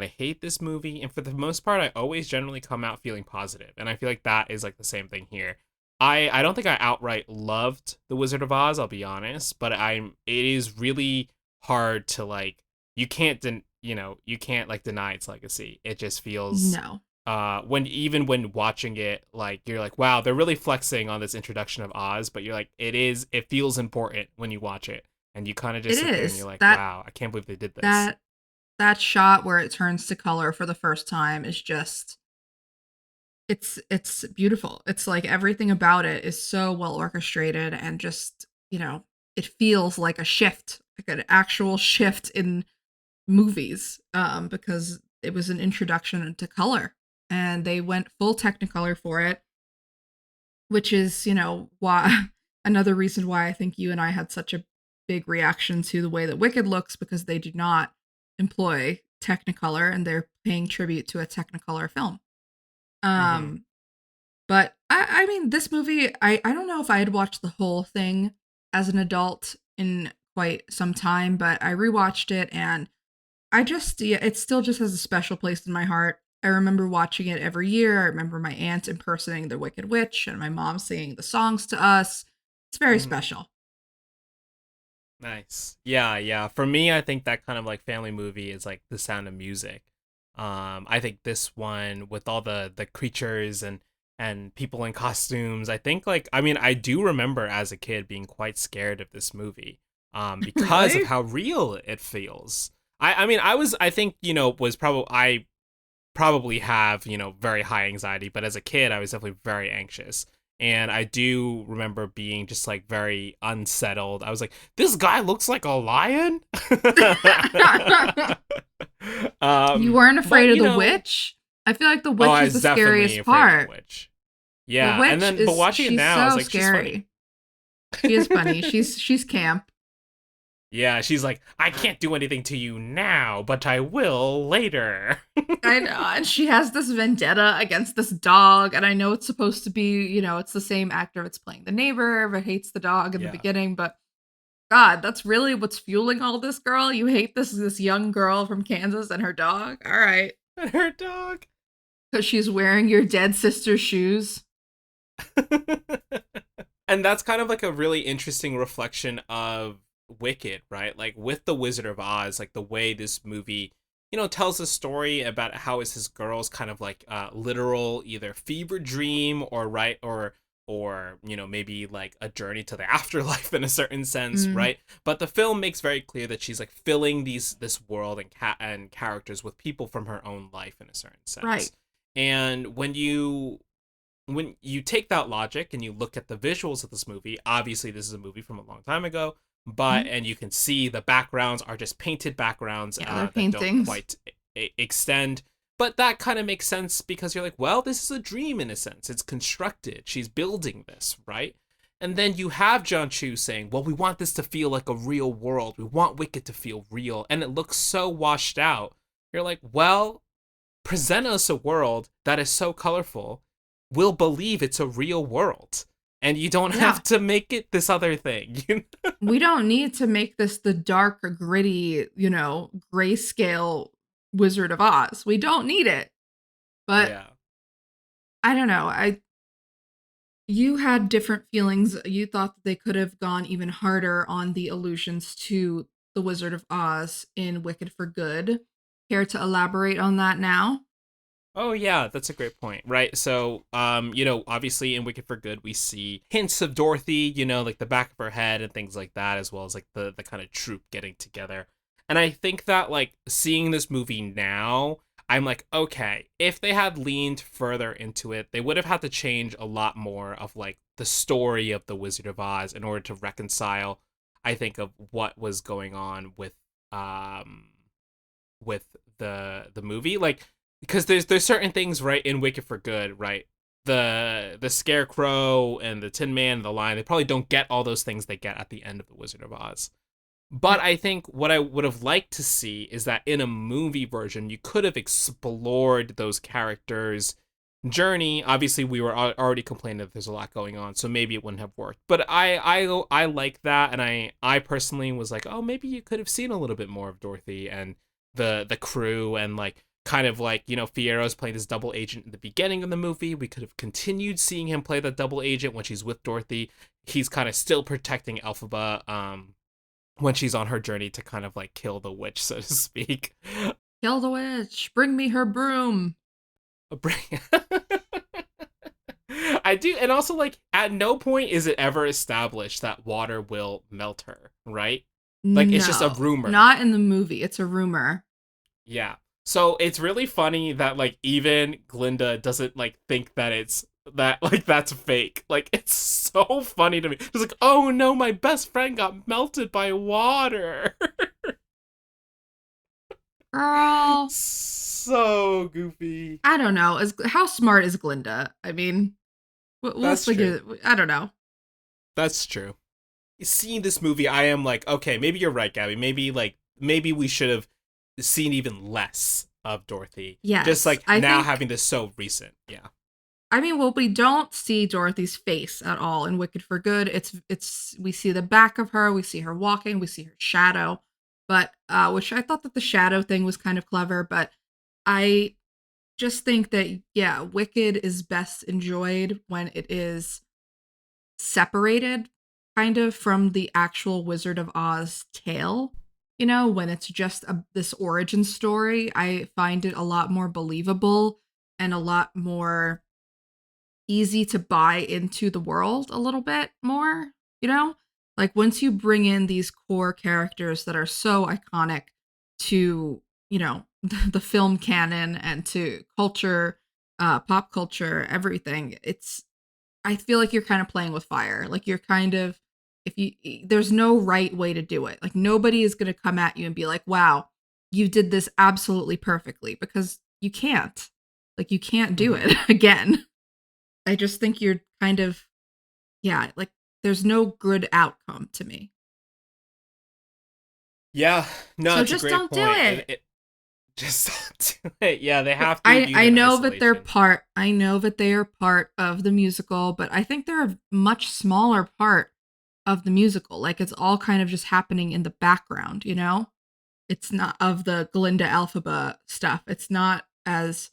hate this movie? And for the most part, I always generally come out feeling positive, and I feel like that is like the same thing here. I don't think I outright loved The Wizard of Oz, I'll be honest, but it is really hard to like you can't like deny its legacy. It just feels No, when even when watching it, like you're like, wow, they're really flexing on this introduction of Oz, but you're like, it feels important when you watch it. And you kind of it just sit there and you're is like, that wow, I can't believe they did this. that that shot where it turns to color for the first time is just it's beautiful. It's like everything about it is so well orchestrated and just, it feels like a shift, like an actual shift in movies because it was an introduction into color and they went full technicolor for it, which is, why another reason why I think you and I had such a big reaction to the way that Wicked looks because they do not employ technicolor and they're paying tribute to a technicolor film. Mm-hmm. Um But I mean, this movie, I don't know if I had watched the whole thing as an adult in quite some time, but I rewatched it and yeah, it still just has a special place in my heart. I remember watching it every year. I remember my aunt impersonating the Wicked Witch and my mom singing the songs to us. It's very Mm-hmm. special. Nice. Yeah, yeah. For me, I think that kind of like family movie is like The Sound of Music. I think this one with all the creatures and people in costumes, I think like I mean, I do remember as a kid being quite scared of this movie. Because of Really? how real it feels. I mean, I think, was probably I probably have, very high anxiety, but as a kid, I was definitely very anxious. And I do remember being just like very unsettled. I was like, this guy looks like a lion. You weren't But afraid of the witch? I feel like the oh, witch I is was the definitely scariest afraid of the part. witch. The Yeah, and witch then but is watching it she's now, I was so like, she's funny. scary. She is funny. She's camp. Yeah, she's like, I can't do anything to you now, but I will later. I know. And she has this vendetta against this dog. And I know it's supposed to be, it's the same actor that's playing the neighbor that hates the dog in the Yeah, beginning. But God, that's really what's fueling all this, girl. You hate this young girl from Kansas and her dog. All right. and her dog. Because she's wearing your dead sister's shoes. And that's kind of like a really interesting reflection of Wicked, right? Like with the Wizard of Oz, like the way this movie, tells a story about how is his girl's kind of like literal either fever dream or right or maybe like a journey to the afterlife in a certain sense, Mm, right? But the film makes very clear that she's like filling this world and characters with people from her own life in a certain right. sense. And when you take that logic and you look at the visuals of this movie, obviously this is a movie from a long time ago, but Mhm. and you can see the backgrounds are just painted backgrounds Yeah, they're that don't paintings. quite extend. But that kind of makes sense because you're like, well, this is a dream in a sense. It's constructed. She's building this, right? And then you have John Chu saying, well, we want this to feel like a real world. We want Wicked to feel real. And it looks so washed out. You're like, well, present us a world that is so colorful, we'll believe it's a real world. And you don't Yeah. have to make it this other thing. We don't need to make this the dark, gritty, grayscale Wizard of Oz. We don't need it. But Yeah. I don't know. You had different feelings. You thought that they could have gone even harder on the allusions to the Wizard of Oz in Wicked for Good. Care to elaborate on that now? Oh yeah, that's a great point, right? So, obviously in Wicked for Good, we see hints of Dorothy, like the back of her head and things like that, as well as like the kind of troupe getting together. And I think that like seeing this movie now, I'm like, okay, if they had leaned further into it, they would have had to change a lot more of like the story of the Wizard of Oz in order to reconcile, I think, of what was going on um with the movie. Like because there's certain things right in Wicked for Good, right? The Scarecrow and the Tin Man and the Lion, they probably don't get all those things they get at the end of the Wizard of Oz. But Right. I think what I would have liked to see is that in a movie version, you could have explored those characters' journey. Obviously, we were already complaining that there's a lot going on, so maybe it wouldn't have worked. But I like that, and I personally was like, oh, maybe you could have seen a little bit more of Dorothy and the crew, and like kind of like Fierro's playing this double agent in the beginning of the movie. We could have continued seeing him play the double agent when she's with Dorothy. He's kind of still protecting Elphaba. When she's on her journey to kind of like kill the witch, so to speak. Kill the witch. Bring me her broom. I do, and also like at no point is it ever established that water will melt her, right? Like it's just a No, rumor. not in the movie. It's a rumor. Yeah. So it's really funny that like even Glinda doesn't like think that it's that like that's fake. Like it's so funny to me. It's like, oh no, my best friend got melted by water. Girl, So goofy. I don't know. How smart is Glinda? I mean, we'll That's true. figure. I don't know. That's true. Seeing this movie, I am like, okay, maybe you're right, Gabby. Maybe we should have seen even less of Dorothy. Just Yes, like I now think. having this so recent. Yeah. I mean, well, we don't see Dorothy's face at all in Wicked for Good. It's we see the back of her, we see her walking, we see her shadow, but which I thought that the shadow thing was kind of clever, but I just think that yeah, Wicked is best enjoyed when it is separated kind of from the actual Wizard of Oz tale. When it's just this origin story, I find it a lot more believable and a lot more easy to buy into the world a little bit more, you know? Like once you bring in these core characters that are so iconic to, the film canon and to culture, pop culture, everything, I feel like you're kind of playing with fire. Like you're kind of if you there's no right way to do it. Like nobody is going to come at you and be like, "Wow, you did this absolutely perfectly," because you can't. Like you can't do Mm-hmm. it again. I just think you're kind of yeah, like there's no good outcome to me. Yeah. No, So it's a just great don't do point. And it. it just don't do it. Yeah, they But have to be viewed I in know that they're isolation. part I know that they are part of the musical, but I think they're a much smaller part of the musical. Like it's all kind of just happening in the background, you know? It's not of the Glinda Alphaba stuff. It's not as,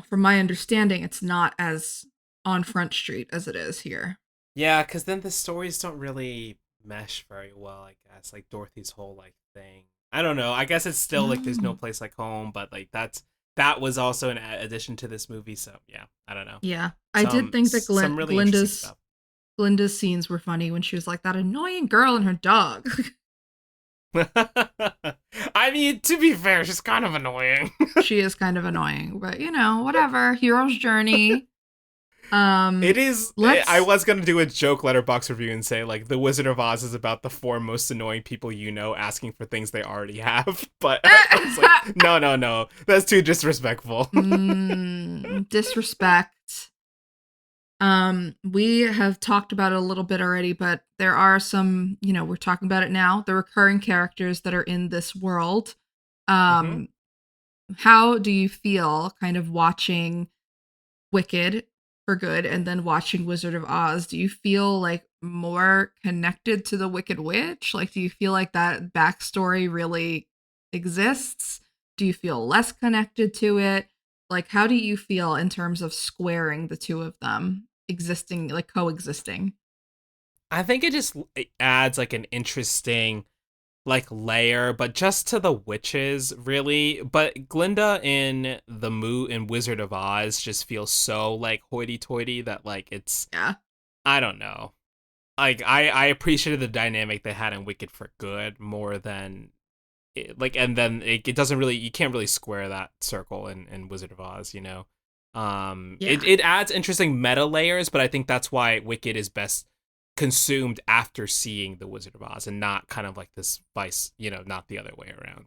from my understanding, it's not as on Front Street as it is here. Yeah, because then the stories don't really mesh very well, I guess. Like Dorothy's whole like thing. I don't know. I guess it's still like there's no No. place like home, but like that was also an addition to this movie. So yeah, I don't know. Yeah. I did think that Some really interesting stuff. Glinda's scenes were funny when she was like that annoying girl and her dog. I mean, to be fair, she's kind of annoying. She is kind of annoying, but whatever. Hero's journey. It is. I Let's was gonna do a joke letterbox review and say like the Wizard of Oz is about the four most annoying people you know asking for things they already have, but I was like, no, that's too disrespectful. Disrespect. We have talked about it a little bit already, but there are some, we're talking about it now, the recurring characters that are in this world. Mm-hmm. How do you feel kind of watching Wicked for good and then watching Wizard of Oz? Do you feel like more connected to the Wicked Witch? Like, do you feel like that backstory really exists? Do you feel less connected to it? Like, how do you feel in terms of squaring the two of them existing, like coexisting? I think it adds like an interesting like layer, but just to the witches, really. But Glinda in Wizard of Oz just feels so like hoity-toity that like it's Yeah. I don't know. Like I appreciated the dynamic they had in Wicked for Good more than and then it doesn't really you can't really square that circle in Wizard of Oz, you know. Yeah. It adds interesting meta layers, but I think that's why Wicked is best consumed after seeing the Wizard of Oz and not kind of like this vice, not the other way around.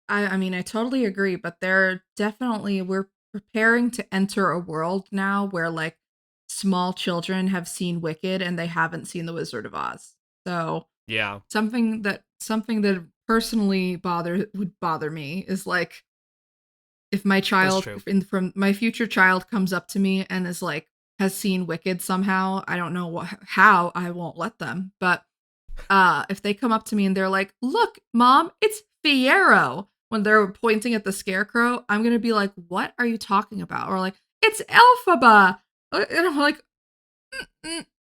I mean, I totally agree, but we're preparing to enter a world now where like small children have seen Wicked and they haven't seen the Wizard of Oz. So Yeah, something that personally would bother me is like if that's true. from my future child comes up to me and is like has seen Wicked somehow. I don't know how. I won't let them. But if they come up to me and they're like, "Look, mom, it's Fiero," when they're pointing at the scarecrow, I'm gonna be like, "What are you talking about?" Or like, "It's Elphaba," and I'm like,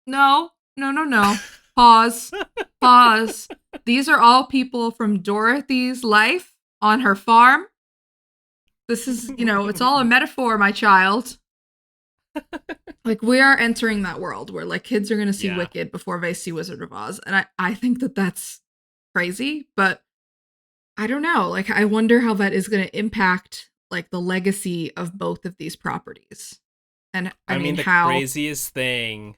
"No, no, no, no. Pause, pause. These are all people from Dorothy's life on her farm. This is, it's all a metaphor, my child." Like, we are entering that world where like kids are going to see Yeah. Wicked before they see Wizard of Oz. And I think that that's crazy, but I don't know. Like, I wonder how that is going to impact like the legacy of both of these properties. And I I mean, mean, the how craziest thing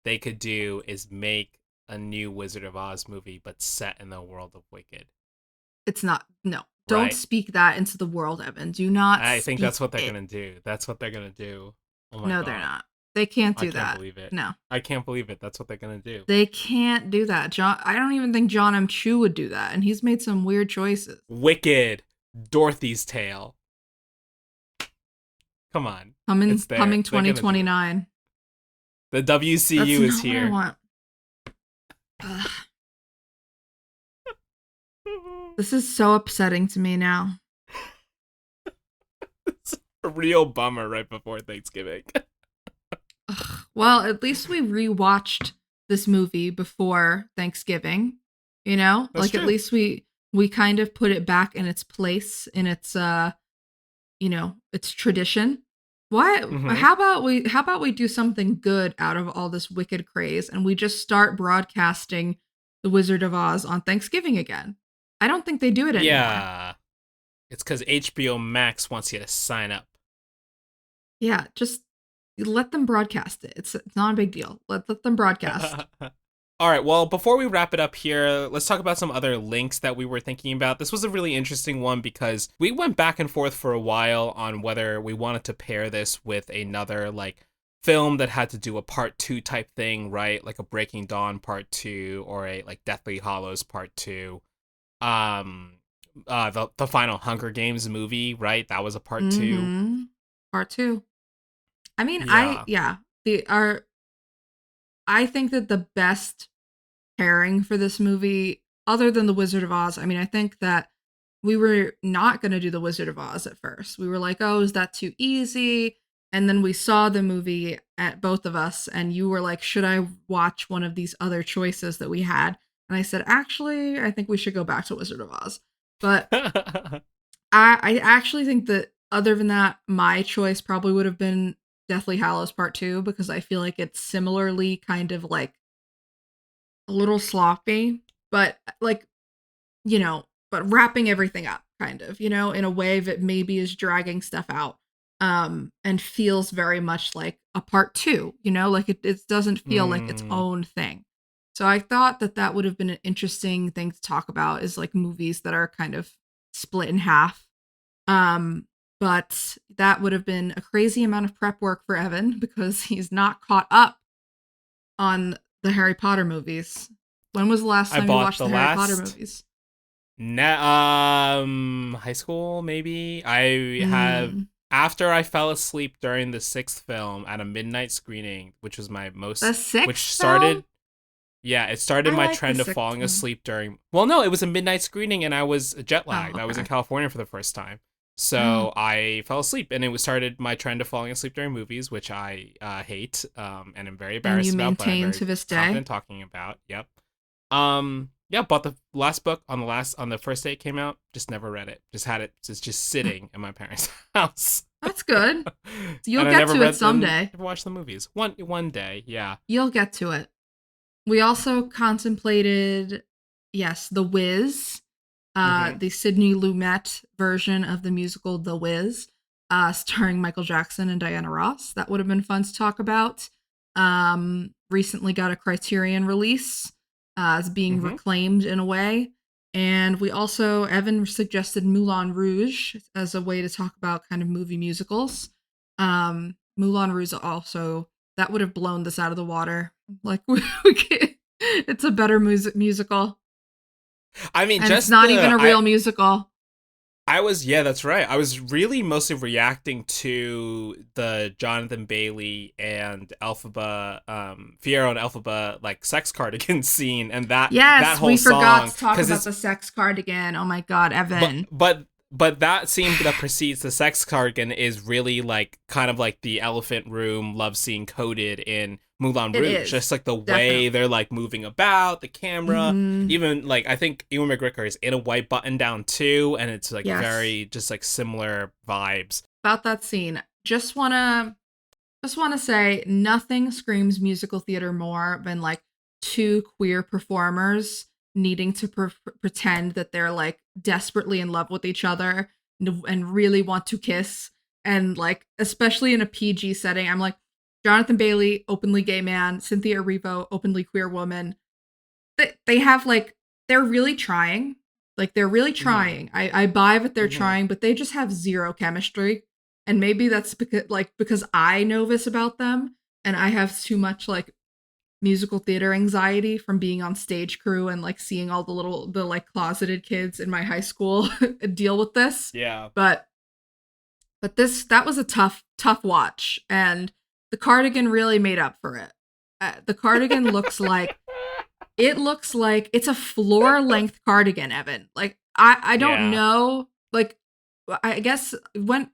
they could do is make a new Wizard of Oz movie, but set in the world of Wicked, it's not, no, don't right? speak that into the world, Evan. Do not I think that's speak what they're it. gonna do. That's what they're gonna do. Oh my No, they're god. not. They can't I do can't that. believe it. No, I can't believe it. That's what they're gonna do. they can't do that. I don't even think John M. Chu would do that. And he's made some weird choices. Wicked, Dorothy's Tale. Come on, Coming, it's there. coming They're gonna do it. 2029. The That's WCU is not what I here. want. Ugh, this is so upsetting to me now. It's a real bummer right before Thanksgiving. Ugh. Well, at least we rewatched this movie before Thanksgiving. That's Like at true. least we kind of put it back in its place, in its tradition. Why Mm-hmm. how about we do something good out of all this Wicked craze and we just start broadcasting The Wizard of Oz on Thanksgiving again? I don't think they do it anymore. Yeah, it's because HBO Max wants you to sign up. Yeah, just let them broadcast it. It's not a big deal. Let them broadcast. All right, well, before we wrap it up here, let's talk about some other links that we were thinking about. This was a really interesting one because we went back and forth for a while on whether we wanted to pair this with another like film that had to do a part 2 type thing, right? Like a Breaking Dawn part 2 or a like Deathly Hollows part 2. Um the final Hunger Games movie, right? That was a part 2. Mm-hmm. Part two. I mean, Yeah. I think that the best pairing for this movie, other than The Wizard of Oz, I mean, I think that we were not going to do The Wizard of Oz at first. We were like, oh, is that too easy? And then we saw the movie at both of us, and you were like, should I watch one of these other choices that we had? And I said, actually, I think we should go back to Wizard of Oz. But I actually think that other than that, my choice probably would have been Deathly Hallows Part 2 because I feel like it's similarly kind of like a little sloppy, but like, but wrapping everything up kind of, in a way that maybe is dragging stuff out and feels very much like a part 2, like it doesn't feel like its Mm, own thing. So I thought that that would have been an interesting thing to talk about is like movies that are kind of split in half. Um but that would have been a crazy amount of prep work for Evan because he's not caught up on the Harry Potter movies. When was the last I time you bought watched the the Harry Potter last movies? high school maybe. I have Mm. after I fell asleep during the sixth film at a midnight screening, which was my The most, which sixth film? started. Yeah, it started I my like the trend of sixth falling film. asleep during. Well, no, it was a midnight screening, and I was jet Oh, lagged. I was in okay. California for the first time, Oh. so I fell asleep, and it was started my trend of falling asleep during movies, which I hate, and I'm very And you embarrassed about, but I'm maintain very to this day? confident talking about. Yep. Yeah, bought the last book on the first day it came out. Just never read it. Just had it just sitting in my parents' house, That's good. You'll and I get never to it read and someday. never watched the movies. One day, yeah. You'll get to it. We also contemplated, yes, The Wiz, Mm-hmm. the Sidney Lumet version of the musical The Wiz, starring Michael Jackson and Diana Ross. That would have been fun to talk about. Recently got a Criterion release, as being Mm-hmm. reclaimed in a way. And we also, Evan suggested Moulin Rouge as a way to talk about kind of movie musicals. Moulin Rouge also, that would have blown this out of the water. Like, it's a better musical. I mean, And it's just not even the a real musical. I was, yeah, that's right. I was really mostly reacting to the Jonathan Bailey and Elphaba, Fierro and Elphaba like sex cardigan scene and that Yes, we whole forgot song to talk because about it's the sex cardigan. Oh my god, but Evan. but but that scene that precedes the sex cardigan is really like kind of like the elephant room love scene coded in Moulin It Rouge. is. Just like the way they're Definitely. like moving about the camera, Mm-hmm. even like I think Ewan McGregor is in a white button down too, and it's like Yes. very just like similar vibes. About that scene. Just wanna say nothing screams musical theater more than like two queer performers needing to pretend that they're like desperately in love with each other and really want to kiss, and like especially in a PG setting. I'm like Jonathan Bailey, openly gay man, Cynthia Erivo, openly queer woman. They have like they're really trying. Like they're really Mm-hmm. trying. I buy that they're Mm-hmm. trying, but they just have zero chemistry. And maybe that's because I know this about them and I have too much like musical theater anxiety from being on stage crew and like seeing all the like closeted kids in my high school deal with this. Yeah. But that was a tough watch, and the cardigan really made up for it. The cardigan looks like it's a floor length cardigan, Evan. Like I don't Yeah. know. Like I guess when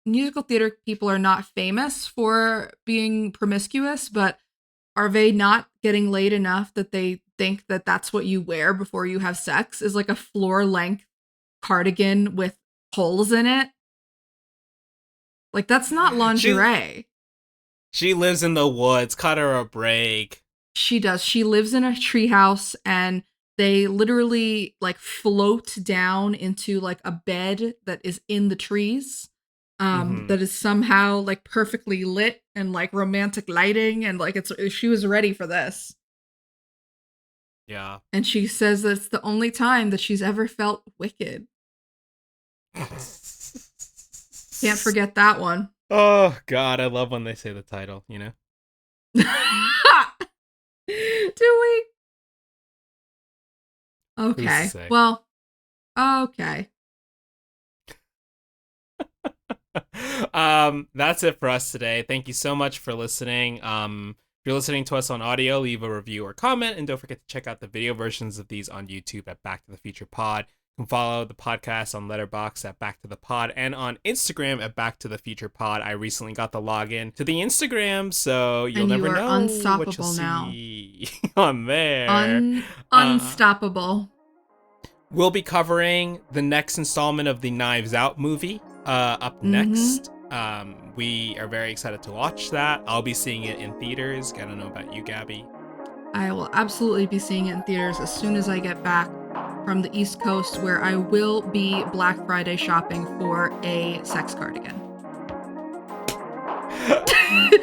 musical theater people are not famous for being promiscuous, but are they not getting laid enough that they think that that's what you wear before you have sex is like a floor length cardigan with holes in it? Like that's not She lingerie. she lives in the woods. Cut her a break. She does. She lives in a treehouse and they literally like float down into like a bed that is in the trees. Mm-hmm. That is somehow like perfectly lit and like romantic lighting and like it's she was ready for this. Yeah. And she says that it's the only time that she's ever felt wicked. Can't forget that one. Oh God, I love when they say the title. You know. Do we? Who's to Okay. say? Well, okay. That's it for us today. Thank you so much for listening. If you're listening to us on audio, leave a review or comment, and don't forget to check out the video versions of these on YouTube at Back to the Future Pod. You can follow the podcast on Letterboxd at Back to the Pod and on Instagram at Back to the Future Pod. I recently got the login to the Instagram, so you'll And you never are know what you'll unstoppable now. see on there. Uh, Unstoppable. we'll be covering the next installment of the Knives Out movie. up next. We are very excited to watch that. I'll be seeing it in theaters. I don't know about you, Gabby. I will absolutely be seeing it in theaters as soon as I get back from the East Coast, where I will be Black Friday shopping for a sex cardigan.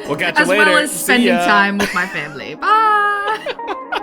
We'll catch you as later. well as spending time with my family. Bye!